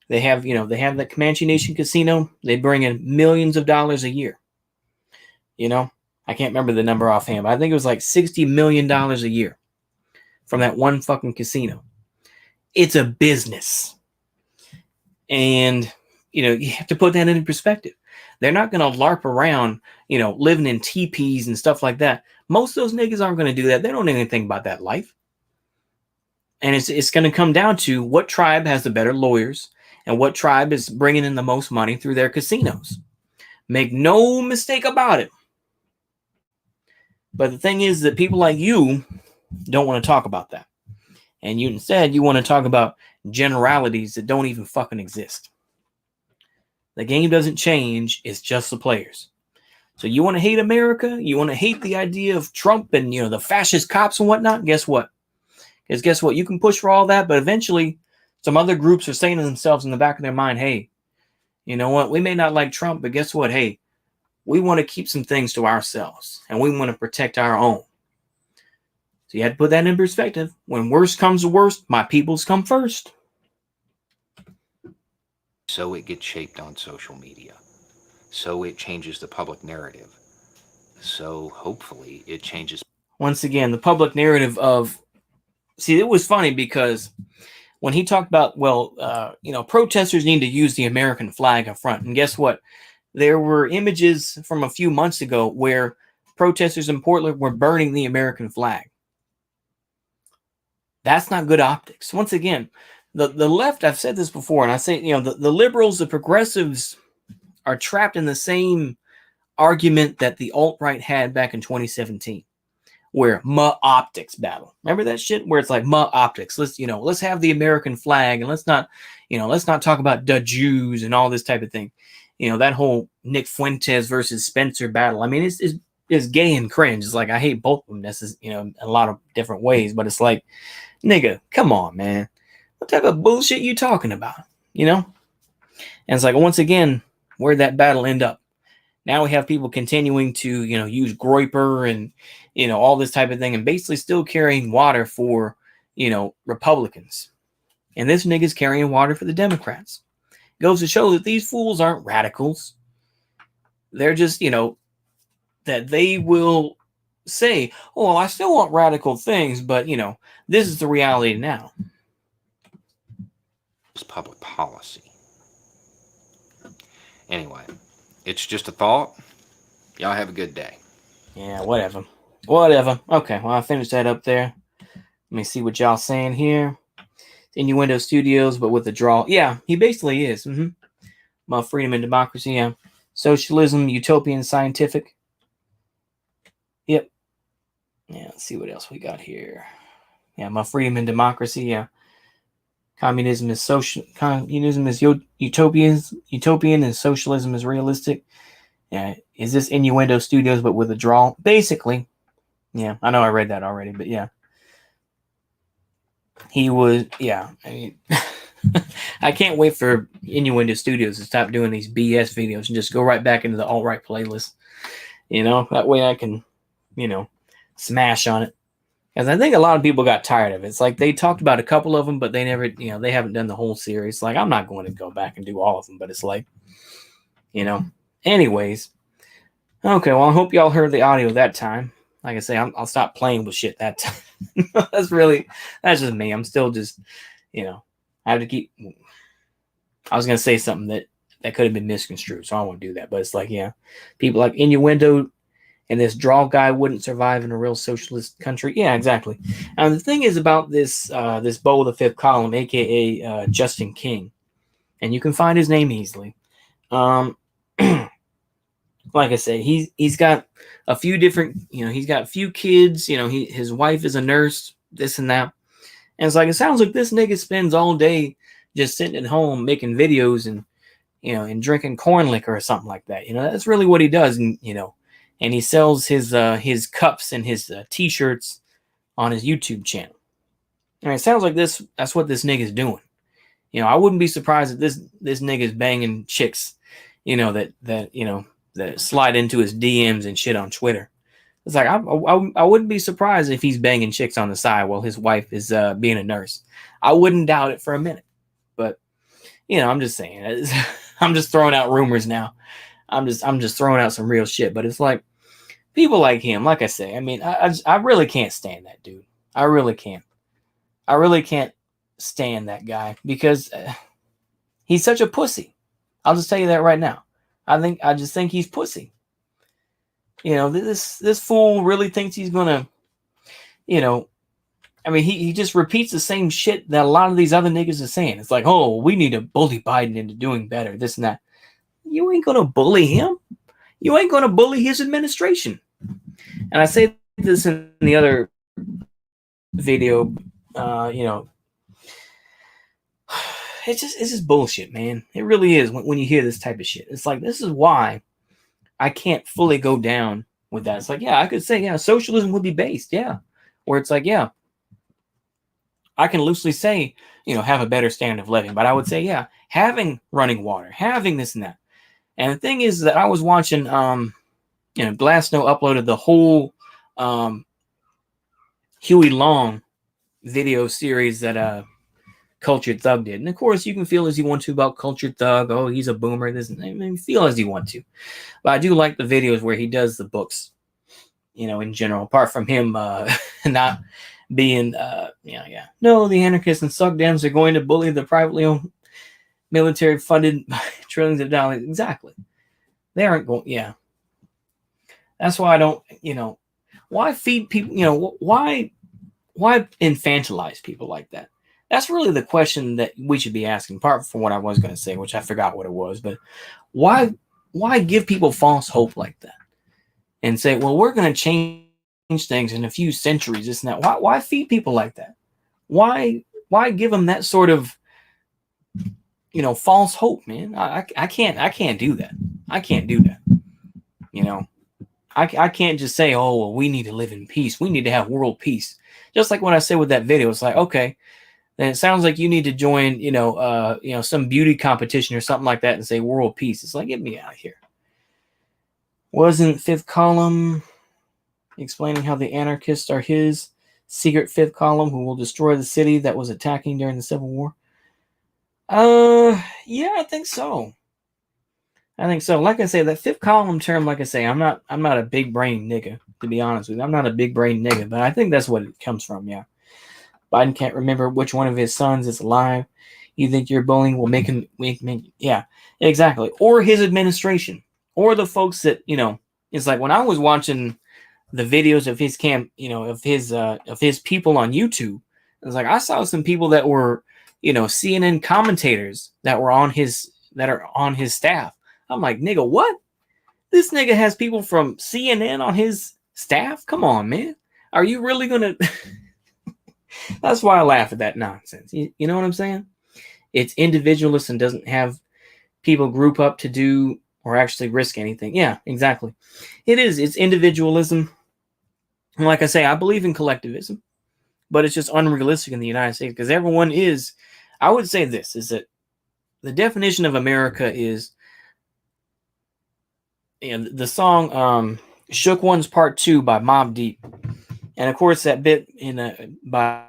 They have the Comanche Nation Casino. They bring in millions of dollars a year. I can't remember the number offhand, but I think it was like $60 million a year from that one fucking casino. It's a business. And, you have to put that into perspective. They're not going to LARP around, living in teepees and stuff like that. Most of those niggas aren't going to do that. They don't know anything about that life. And it's going to come down to what tribe has the better lawyers and what tribe is bringing in the most money through their casinos. Make no mistake about it. But the thing is that people like you don't want to talk about that. And you want to talk about generalities that don't even fucking exist. The game doesn't change. It's just the players. So you want to hate America? You want to hate the idea of Trump and, the fascist cops and whatnot? Guess what? Because guess what? You can push for all that, but eventually some other groups are saying to themselves in the back of their mind, hey, you know what? We may not like Trump, but guess what? Hey, we want to keep some things to ourselves and we want to protect our own. So you have to put that in perspective. When worst comes to worst, my peoples come first. So it gets shaped on social media. So it changes the public narrative. So hopefully it changes. Once again, the public narrative of... See, it was funny because when he talked about, protesters need to use the American flag up front. And guess what? There were images from a few months ago where protesters in Portland were burning the American flag. That's not good optics. Once again, the left, I've said this before, and I say, the liberals, the progressives are trapped in the same argument that the alt-right had back in 2017, where optics battle. Remember that shit where it's like optics. Let's have the American flag and let's not talk about the Jews and all this type of thing. That whole Nick Fuentes versus Spencer battle. I mean, it's is gay and cringe. It's like I hate both of them. This is, you know, in a lot of different ways, but it's like, nigga, come on, man. What type of bullshit you talking about? You know? And it's like, once again, where'd that battle end up? Now we have people continuing to, you know, use Groyper and, you know, all this type of thing and basically still carrying water for, you know, Republicans. And this nigga's carrying water for the Democrats. Goes to show that these fools aren't radicals. They're just, you know, that they will say, oh, well, I still want radical things, but, you know, this is the reality now. It's public policy. Anyway, it's just a thought. Y'all have a good day. Yeah, whatever. Whatever. Okay, well, I finished that up there. Let me see what y'all saying here. Innuendo Studios, but with a draw. Yeah, he basically is. About freedom and democracy, yeah. Socialism, utopian, scientific. Yep. Yeah, let's see what else we got here. Yeah, my freedom and democracy, yeah. Communism is social. Communism is utopian, and socialism is realistic. Yeah, is this Innuendo Studios, but with a draw? Basically, yeah. I know I read that already, but yeah, he was. Yeah, I mean, I can't wait for Innuendo Studios to stop doing these BS videos and just go right back into the alt-right playlist. You know, that way I can, you know, smash on it. Because I think a lot of people got tired of it. It's like they talked about a couple of them, but they never, you know, they haven't done the whole series. Like, I'm not going to go back and do all of them, but it's like, you know. Anyways, okay, well, I hope y'all heard the audio that time. Like I say, I'll stop playing with shit that time. that's just me. I'm still just, you know, I have to keep. I was going to say something that could have been misconstrued, so I won't do that. But it's like, yeah, people like Innuendo and this draw guy wouldn't survive in a real socialist country. Yeah, exactly. And the thing is about this this Beau of the Fifth Column, aka Justin King, and you can find his name easily. Like I say, he's got a few different, you know, he's got a few kids. You know, his wife is a nurse, this and that. And it's like, it sounds like this nigga spends all day just sitting at home making videos and, you know, and drinking corn liquor or something like that. You know, that's really what he does. And, you know, and he sells his cups and his t-shirts on his YouTube channel. And it sounds like that's what this nigga's doing. You know, I wouldn't be surprised if this nigga's banging chicks, you know, that you know, that slide into his DMs and shit on Twitter. It's like, I wouldn't be surprised if he's banging chicks on the side while his wife is being a nurse. I wouldn't doubt it for a minute. But, you know, I'm just saying. I'm just throwing out rumors now. I'm just throwing out some real shit. But it's like, people like him, like I say, I mean, I really can't stand that dude. I really can't. I really can't stand that guy because he's such a pussy. I'll just tell you that right now. I just think he's pussy. You know, this fool really thinks he's gonna, you know, I mean, he just repeats the same shit that a lot of these other niggas are saying. It's like, oh, we need to bully Biden into doing better, this and that. You ain't gonna bully him. You ain't gonna bully his administration. And I say this in the other video, you know, it's just bullshit, man. It really is when you hear this type of shit. It's like, this is why I can't fully go down with that. It's like, yeah, I could say, yeah, socialism would be based, yeah. Where it's like, yeah, I can loosely say, you know, have a better standard of living. But I would say, yeah, having running water, having this and that. And the thing is that I was watching, you know, Glassnow uploaded the whole Huey Long video series that Cultured Thug did. And of course, you can feel as you want to about Cultured Thug. Oh, he's a boomer. This, I mean, feel as you want to. But I do like the videos where he does the books, you know, in general, apart from him not being, yeah. No, the anarchists and suck dams are going to bully the privately owned military funded by trillions of dollars. Exactly. They aren't going, yeah. That's why I don't, you know, why feed people, you know, why infantilize people like that? That's really the question that we should be asking, apart from what I was going to say, which I forgot what it was. But why give people false hope like that and say, well, we're going to change things in a few centuries, this and that? Why feed people like that? Why give them that sort of, you know, false hope, man? I can't do that. I can't do that. You know, I can't just say, oh, well, we need to live in peace. We need to have world peace. Just like what I said with that video, it's like, okay, then it sounds like you need to join, some beauty competition or something like that and say world peace. It's like, get me out of here. Wasn't fifth column explaining how the anarchists are his secret fifth column who will destroy the city that was attacking during the Civil War? Yeah, I think so. Like I say, that fifth column term, like I say, I'm not a big brain nigga, to be honest with you. I'm not a big brain nigga, but I think that's what it comes from, yeah. Biden can't remember which one of his sons is alive. You think your bullying will make him yeah, exactly. Or his administration. Or the folks that, it's like when I was watching the videos of his of his people on YouTube, it's like I saw some people that were, CNN commentators that are on his staff. I'm like, nigga, what? This nigga has people from CNN on his staff? Come on, man. Are you really gonna That's why I laugh at that nonsense. You know what I'm saying? It's individualist and doesn't have people group up to do or actually risk anything. Yeah, exactly. It is. It's individualism. And like I say, I believe in collectivism, but it's just unrealistic in the United States because everyone is. I would say this is that the definition of America is, the song "Shook Ones Part 2" by Mobb Deep, and of course that bit by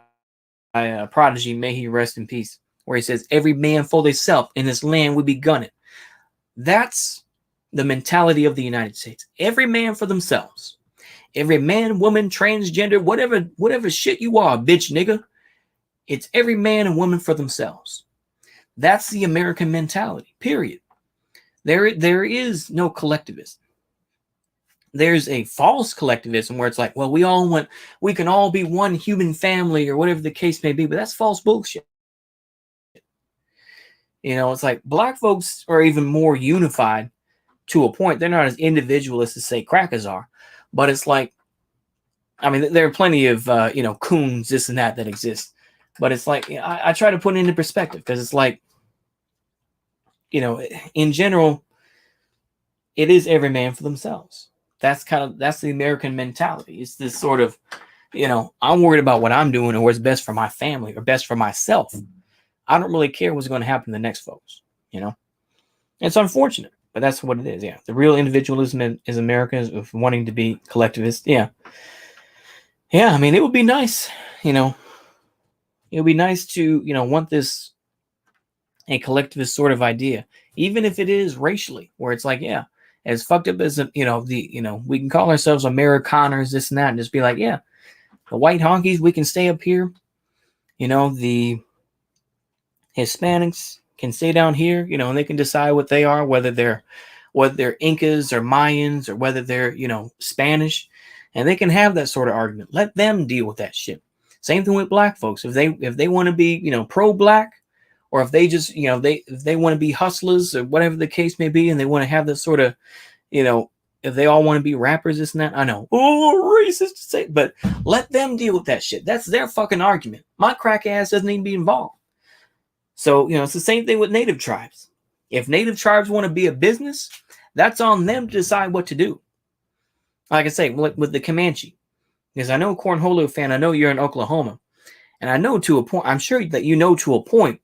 Prodigy, may he rest in peace, where he says, "Every man for theyself in this land we be gunning." That's the mentality of the United States. Every man for themselves. Every man, woman, transgender, whatever shit you are, bitch, nigga. It's every man and woman for themselves. That's the American mentality, period. There is no collectivism. There's a false collectivism where it's like, well, we can all be one human family or whatever the case may be, but that's false bullshit. It's like black folks are even more unified to a point. They're not as individualist as, say, crackers are, but it's like, I mean, there are plenty of, coons, this and that exist, but it's like, I try to put it into perspective because it's like, in general, it is every man for themselves. That's the American mentality. It's this sort of, I'm worried about what I'm doing or what's best for my family or best for myself. I don't really care what's going to happen to the next folks. It's unfortunate, but that's what it is. Yeah, the real individualism is America is wanting to be collectivist. Yeah. I mean, it would be nice. It would be nice to want this a collectivist sort of idea, even if it is racially, where it's like, yeah, as fucked up as we can call ourselves Amerikaners, this and that, and just be like, yeah, the white honkies, we can stay up here. The Hispanics can stay down here, and they can decide what they are, whether they're Incas or Mayans or whether they're, Spanish, and they can have that sort of argument. Let them deal with that shit. Same thing with black folks. If they want to be, pro-black, or if they just, if they want to be hustlers or whatever the case may be, and they want to have this sort of, if they all want to be rappers, this and that, I know, racist to say, but let them deal with that shit. That's their fucking argument. My crack ass doesn't even be involved. So, it's the same thing with native tribes. If native tribes want to be a business, that's on them to decide what to do. Like I say, with the Comanche, because I know, Cornholo fan, I know you're in Oklahoma, and I know to a point, I'm sure that to a point,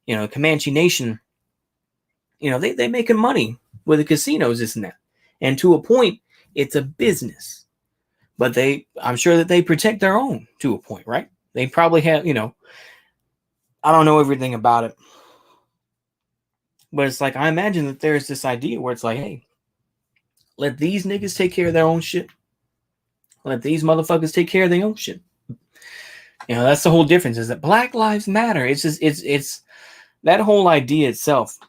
Comanche Nation, they making money with the casinos, this and that. And to a point, it's a business. But I'm sure that they protect their own to a point, right? They probably have, I don't know everything about it. But it's like, I imagine that there's this idea where it's like, hey, let these niggas take care of their own shit. Let these motherfuckers take care of their own shit. That's the whole difference, is that Black Lives Matter. It's just, it's that whole idea itself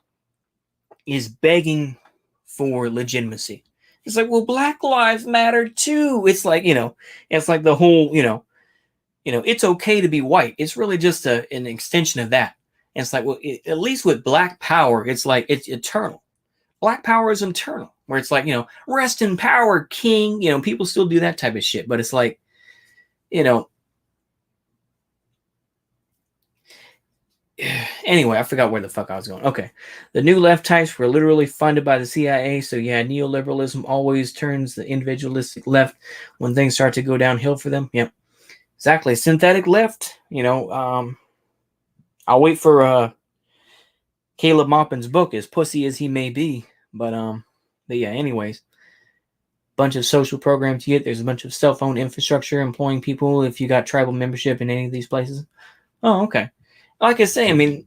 is begging for legitimacy. It's like, well, Black Lives Matter too. It's like, it's like the whole, it's okay to be white. It's really just an extension of that. And it's like, well, at least with Black Power, it's like, it's eternal. Black Power is eternal, where it's like, rest in power, king. People still do that type of shit, but it's like, Anyway, I forgot where the fuck I was going. Okay. The new left types were literally funded by the CIA. So, yeah, neoliberalism always turns the individualistic left when things start to go downhill for them. Yep. Exactly. Synthetic left, I'll wait for Caleb Maupin's book, as pussy as he may be. But yeah, anyways. Bunch of social programs to get. There's a bunch of cell phone infrastructure employing people if you got tribal membership in any of these places. Oh, okay. Like I say, I mean,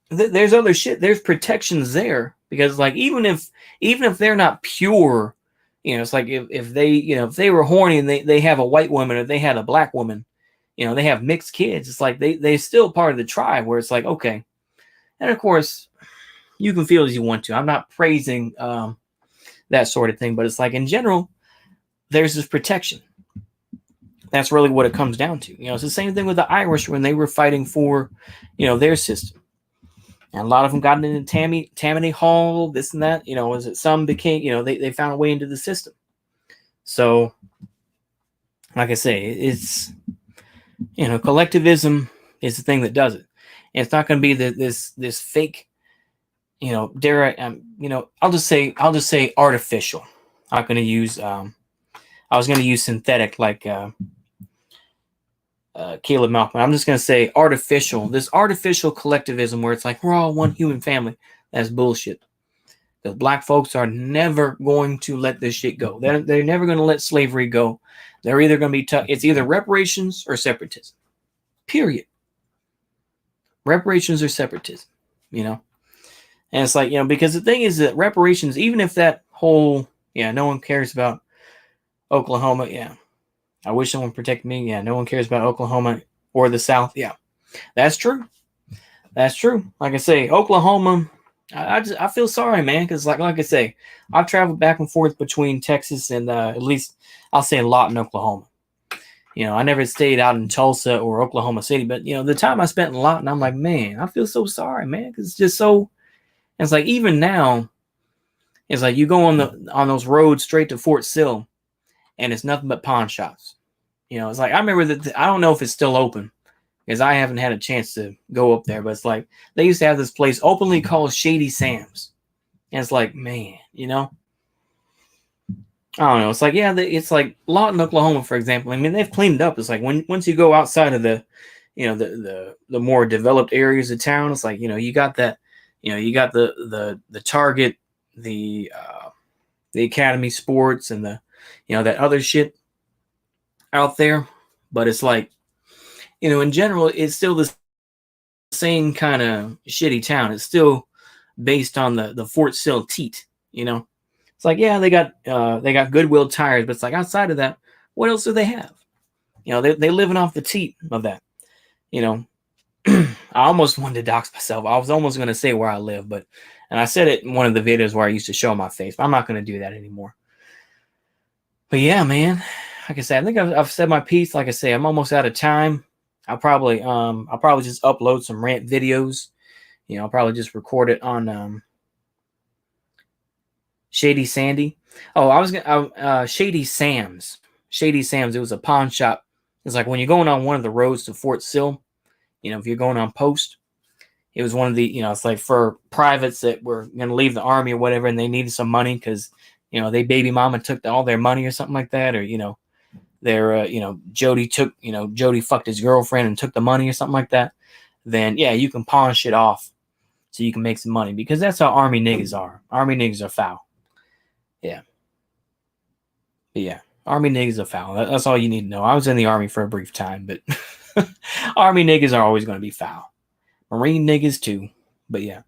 there's other shit. There's protections there because, like, even if they're not pure, it's like if they were horny and they have a white woman or they had a black woman, they have mixed kids. It's like they still part of the tribe where it's like, okay. And of course, you can feel as you want to. I'm not praising that sort of thing, but it's like in general, there's this protection. That's really what it comes down to. It's the same thing with the Irish when they were fighting for, their system. And a lot of them got into Tammany Hall, this and that. Was it some became, they found a way into the system. So, like I say, it's, collectivism is the thing that does it. And it's not going to be this fake, I'll just say artificial. I'm not going to use, I was going to use synthetic like Caleb Maupin. I'm just going to say artificial. This artificial collectivism where it's like we're all one human family. That's bullshit. Because black folks are never going to let this shit go. They're never going to let slavery go. They're either going to be it's either reparations or separatism. Period. Reparations or separatism. And it's like, because the thing is that reparations, even if that whole, no one cares about Oklahoma, I wish someone protected me. Yeah, no one cares about Oklahoma or the South. Yeah, that's true. That's true. Like I say, Oklahoma, I feel sorry, man, because like I say, I've traveled back and forth between Texas and at least I'll say a lot in Oklahoma. I never stayed out in Tulsa or Oklahoma City, but the time I spent in Lawton, I'm like, man, I feel so sorry, man, because it's just so. It's like even now, it's like you go on those roads straight to Fort Sill, and it's nothing but pawn shops. It's like I remember that. I don't know if it's still open because I haven't had a chance to go up there. But it's like they used to have this place openly called Shady Sam's, and it's like, man, I don't know. It's like it's like Lawton, Oklahoma, for example. I mean, they've cleaned it up. It's like once you go outside of the, the more developed areas of town, it's like you got that, you got the Target, the Academy Sports, and the that other shit out there. But it's like, in general, it's still the same kind of shitty town. It's still based on the Fort Sill teat, It's like, they got Goodwill tires, but it's like outside of that, what else do they have? They living off the teat of that, I almost wanted to dox myself. I was almost going to say where I live, and I said it in one of the videos where I used to show my face, but I'm not going to do that anymore. But yeah, man, like I said, I think I've said my piece. Like I say, I'm almost out of time. I'll probably just upload some rant videos. I'll probably just record it on Shady Sandy. Oh, I was gonna Shady Sam's. Shady Sam's. It was a pawn shop. It's like when you're going on one of the roads to Fort Sill. If you're going on post, it was one of the. It's like for privates that were gonna leave the army or whatever, and they needed some money because they baby mama took all their money or something like that, or their Jody fucked his girlfriend and took the money or something like that. Then you can pawn shit off so you can make some money because that's how army niggas are. Army niggas are foul. Yeah. But yeah, army niggas are foul. That's all you need to know. I was in the army for a brief time, but army niggas are always going to be foul. Marine niggas too. But yeah.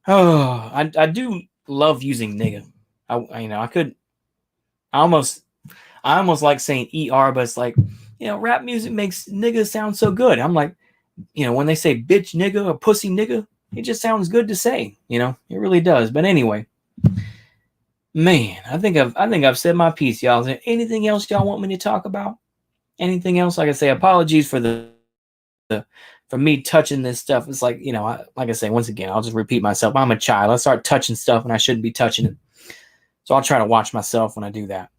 Oh, I do love using nigga. I almost like saying ER, but it's like, rap music makes nigga sound so good. I'm like, when they say bitch nigga or pussy nigga, it just sounds good to say, it really does. But anyway, man, I think I've said my piece, y'all. Is there anything else y'all want me to talk about? Anything else? Like I say, apologies for for me touching this stuff. It's like, like I say, once again, I'll just repeat myself. I'm a child. I start touching stuff and I shouldn't be touching it. So I'll try to watch myself when I do that.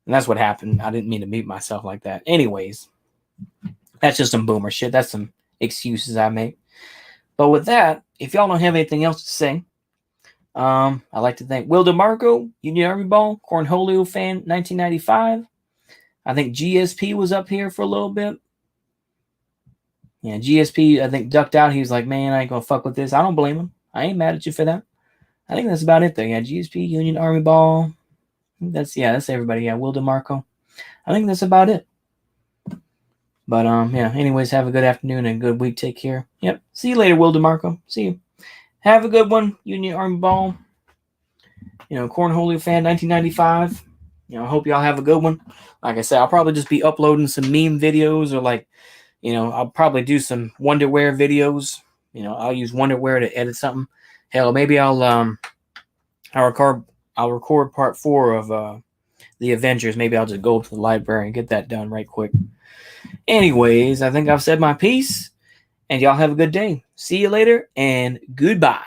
And that's what happened. I didn't mean to mute myself like that. Anyways, that's just some boomer shit. That's some excuses I make. But with that, if y'all don't have anything else to say, I'd like to thank Will DeMarco, Union Army Ball, Cornholio fan, 1995. I think GSP was up here for a little bit. Yeah, GSP, I think, ducked out. He was like, man, I ain't going to fuck with this. I don't blame him. I ain't mad at you for that. I think that's about it, though. Yeah, GSP, Union Army Ball. That's everybody. Yeah, Will DeMarco. I think that's about it. But, yeah, anyways, have a good afternoon and a good week. Take care. Yep. See you later, Will DeMarco. See you. Have a good one, Union Army Ball. Cornholio fan, 1995. I hope y'all have a good one. Like I said, I'll probably just be uploading some meme videos or I'll probably do some Wonderwear videos. I'll use Wonderwear to edit something. Hell, maybe I'll record part 4 of the Avengers. Maybe I'll just go up to the library and get that done right quick. Anyways, I think I've said my piece, and y'all have a good day. See you later, and goodbye.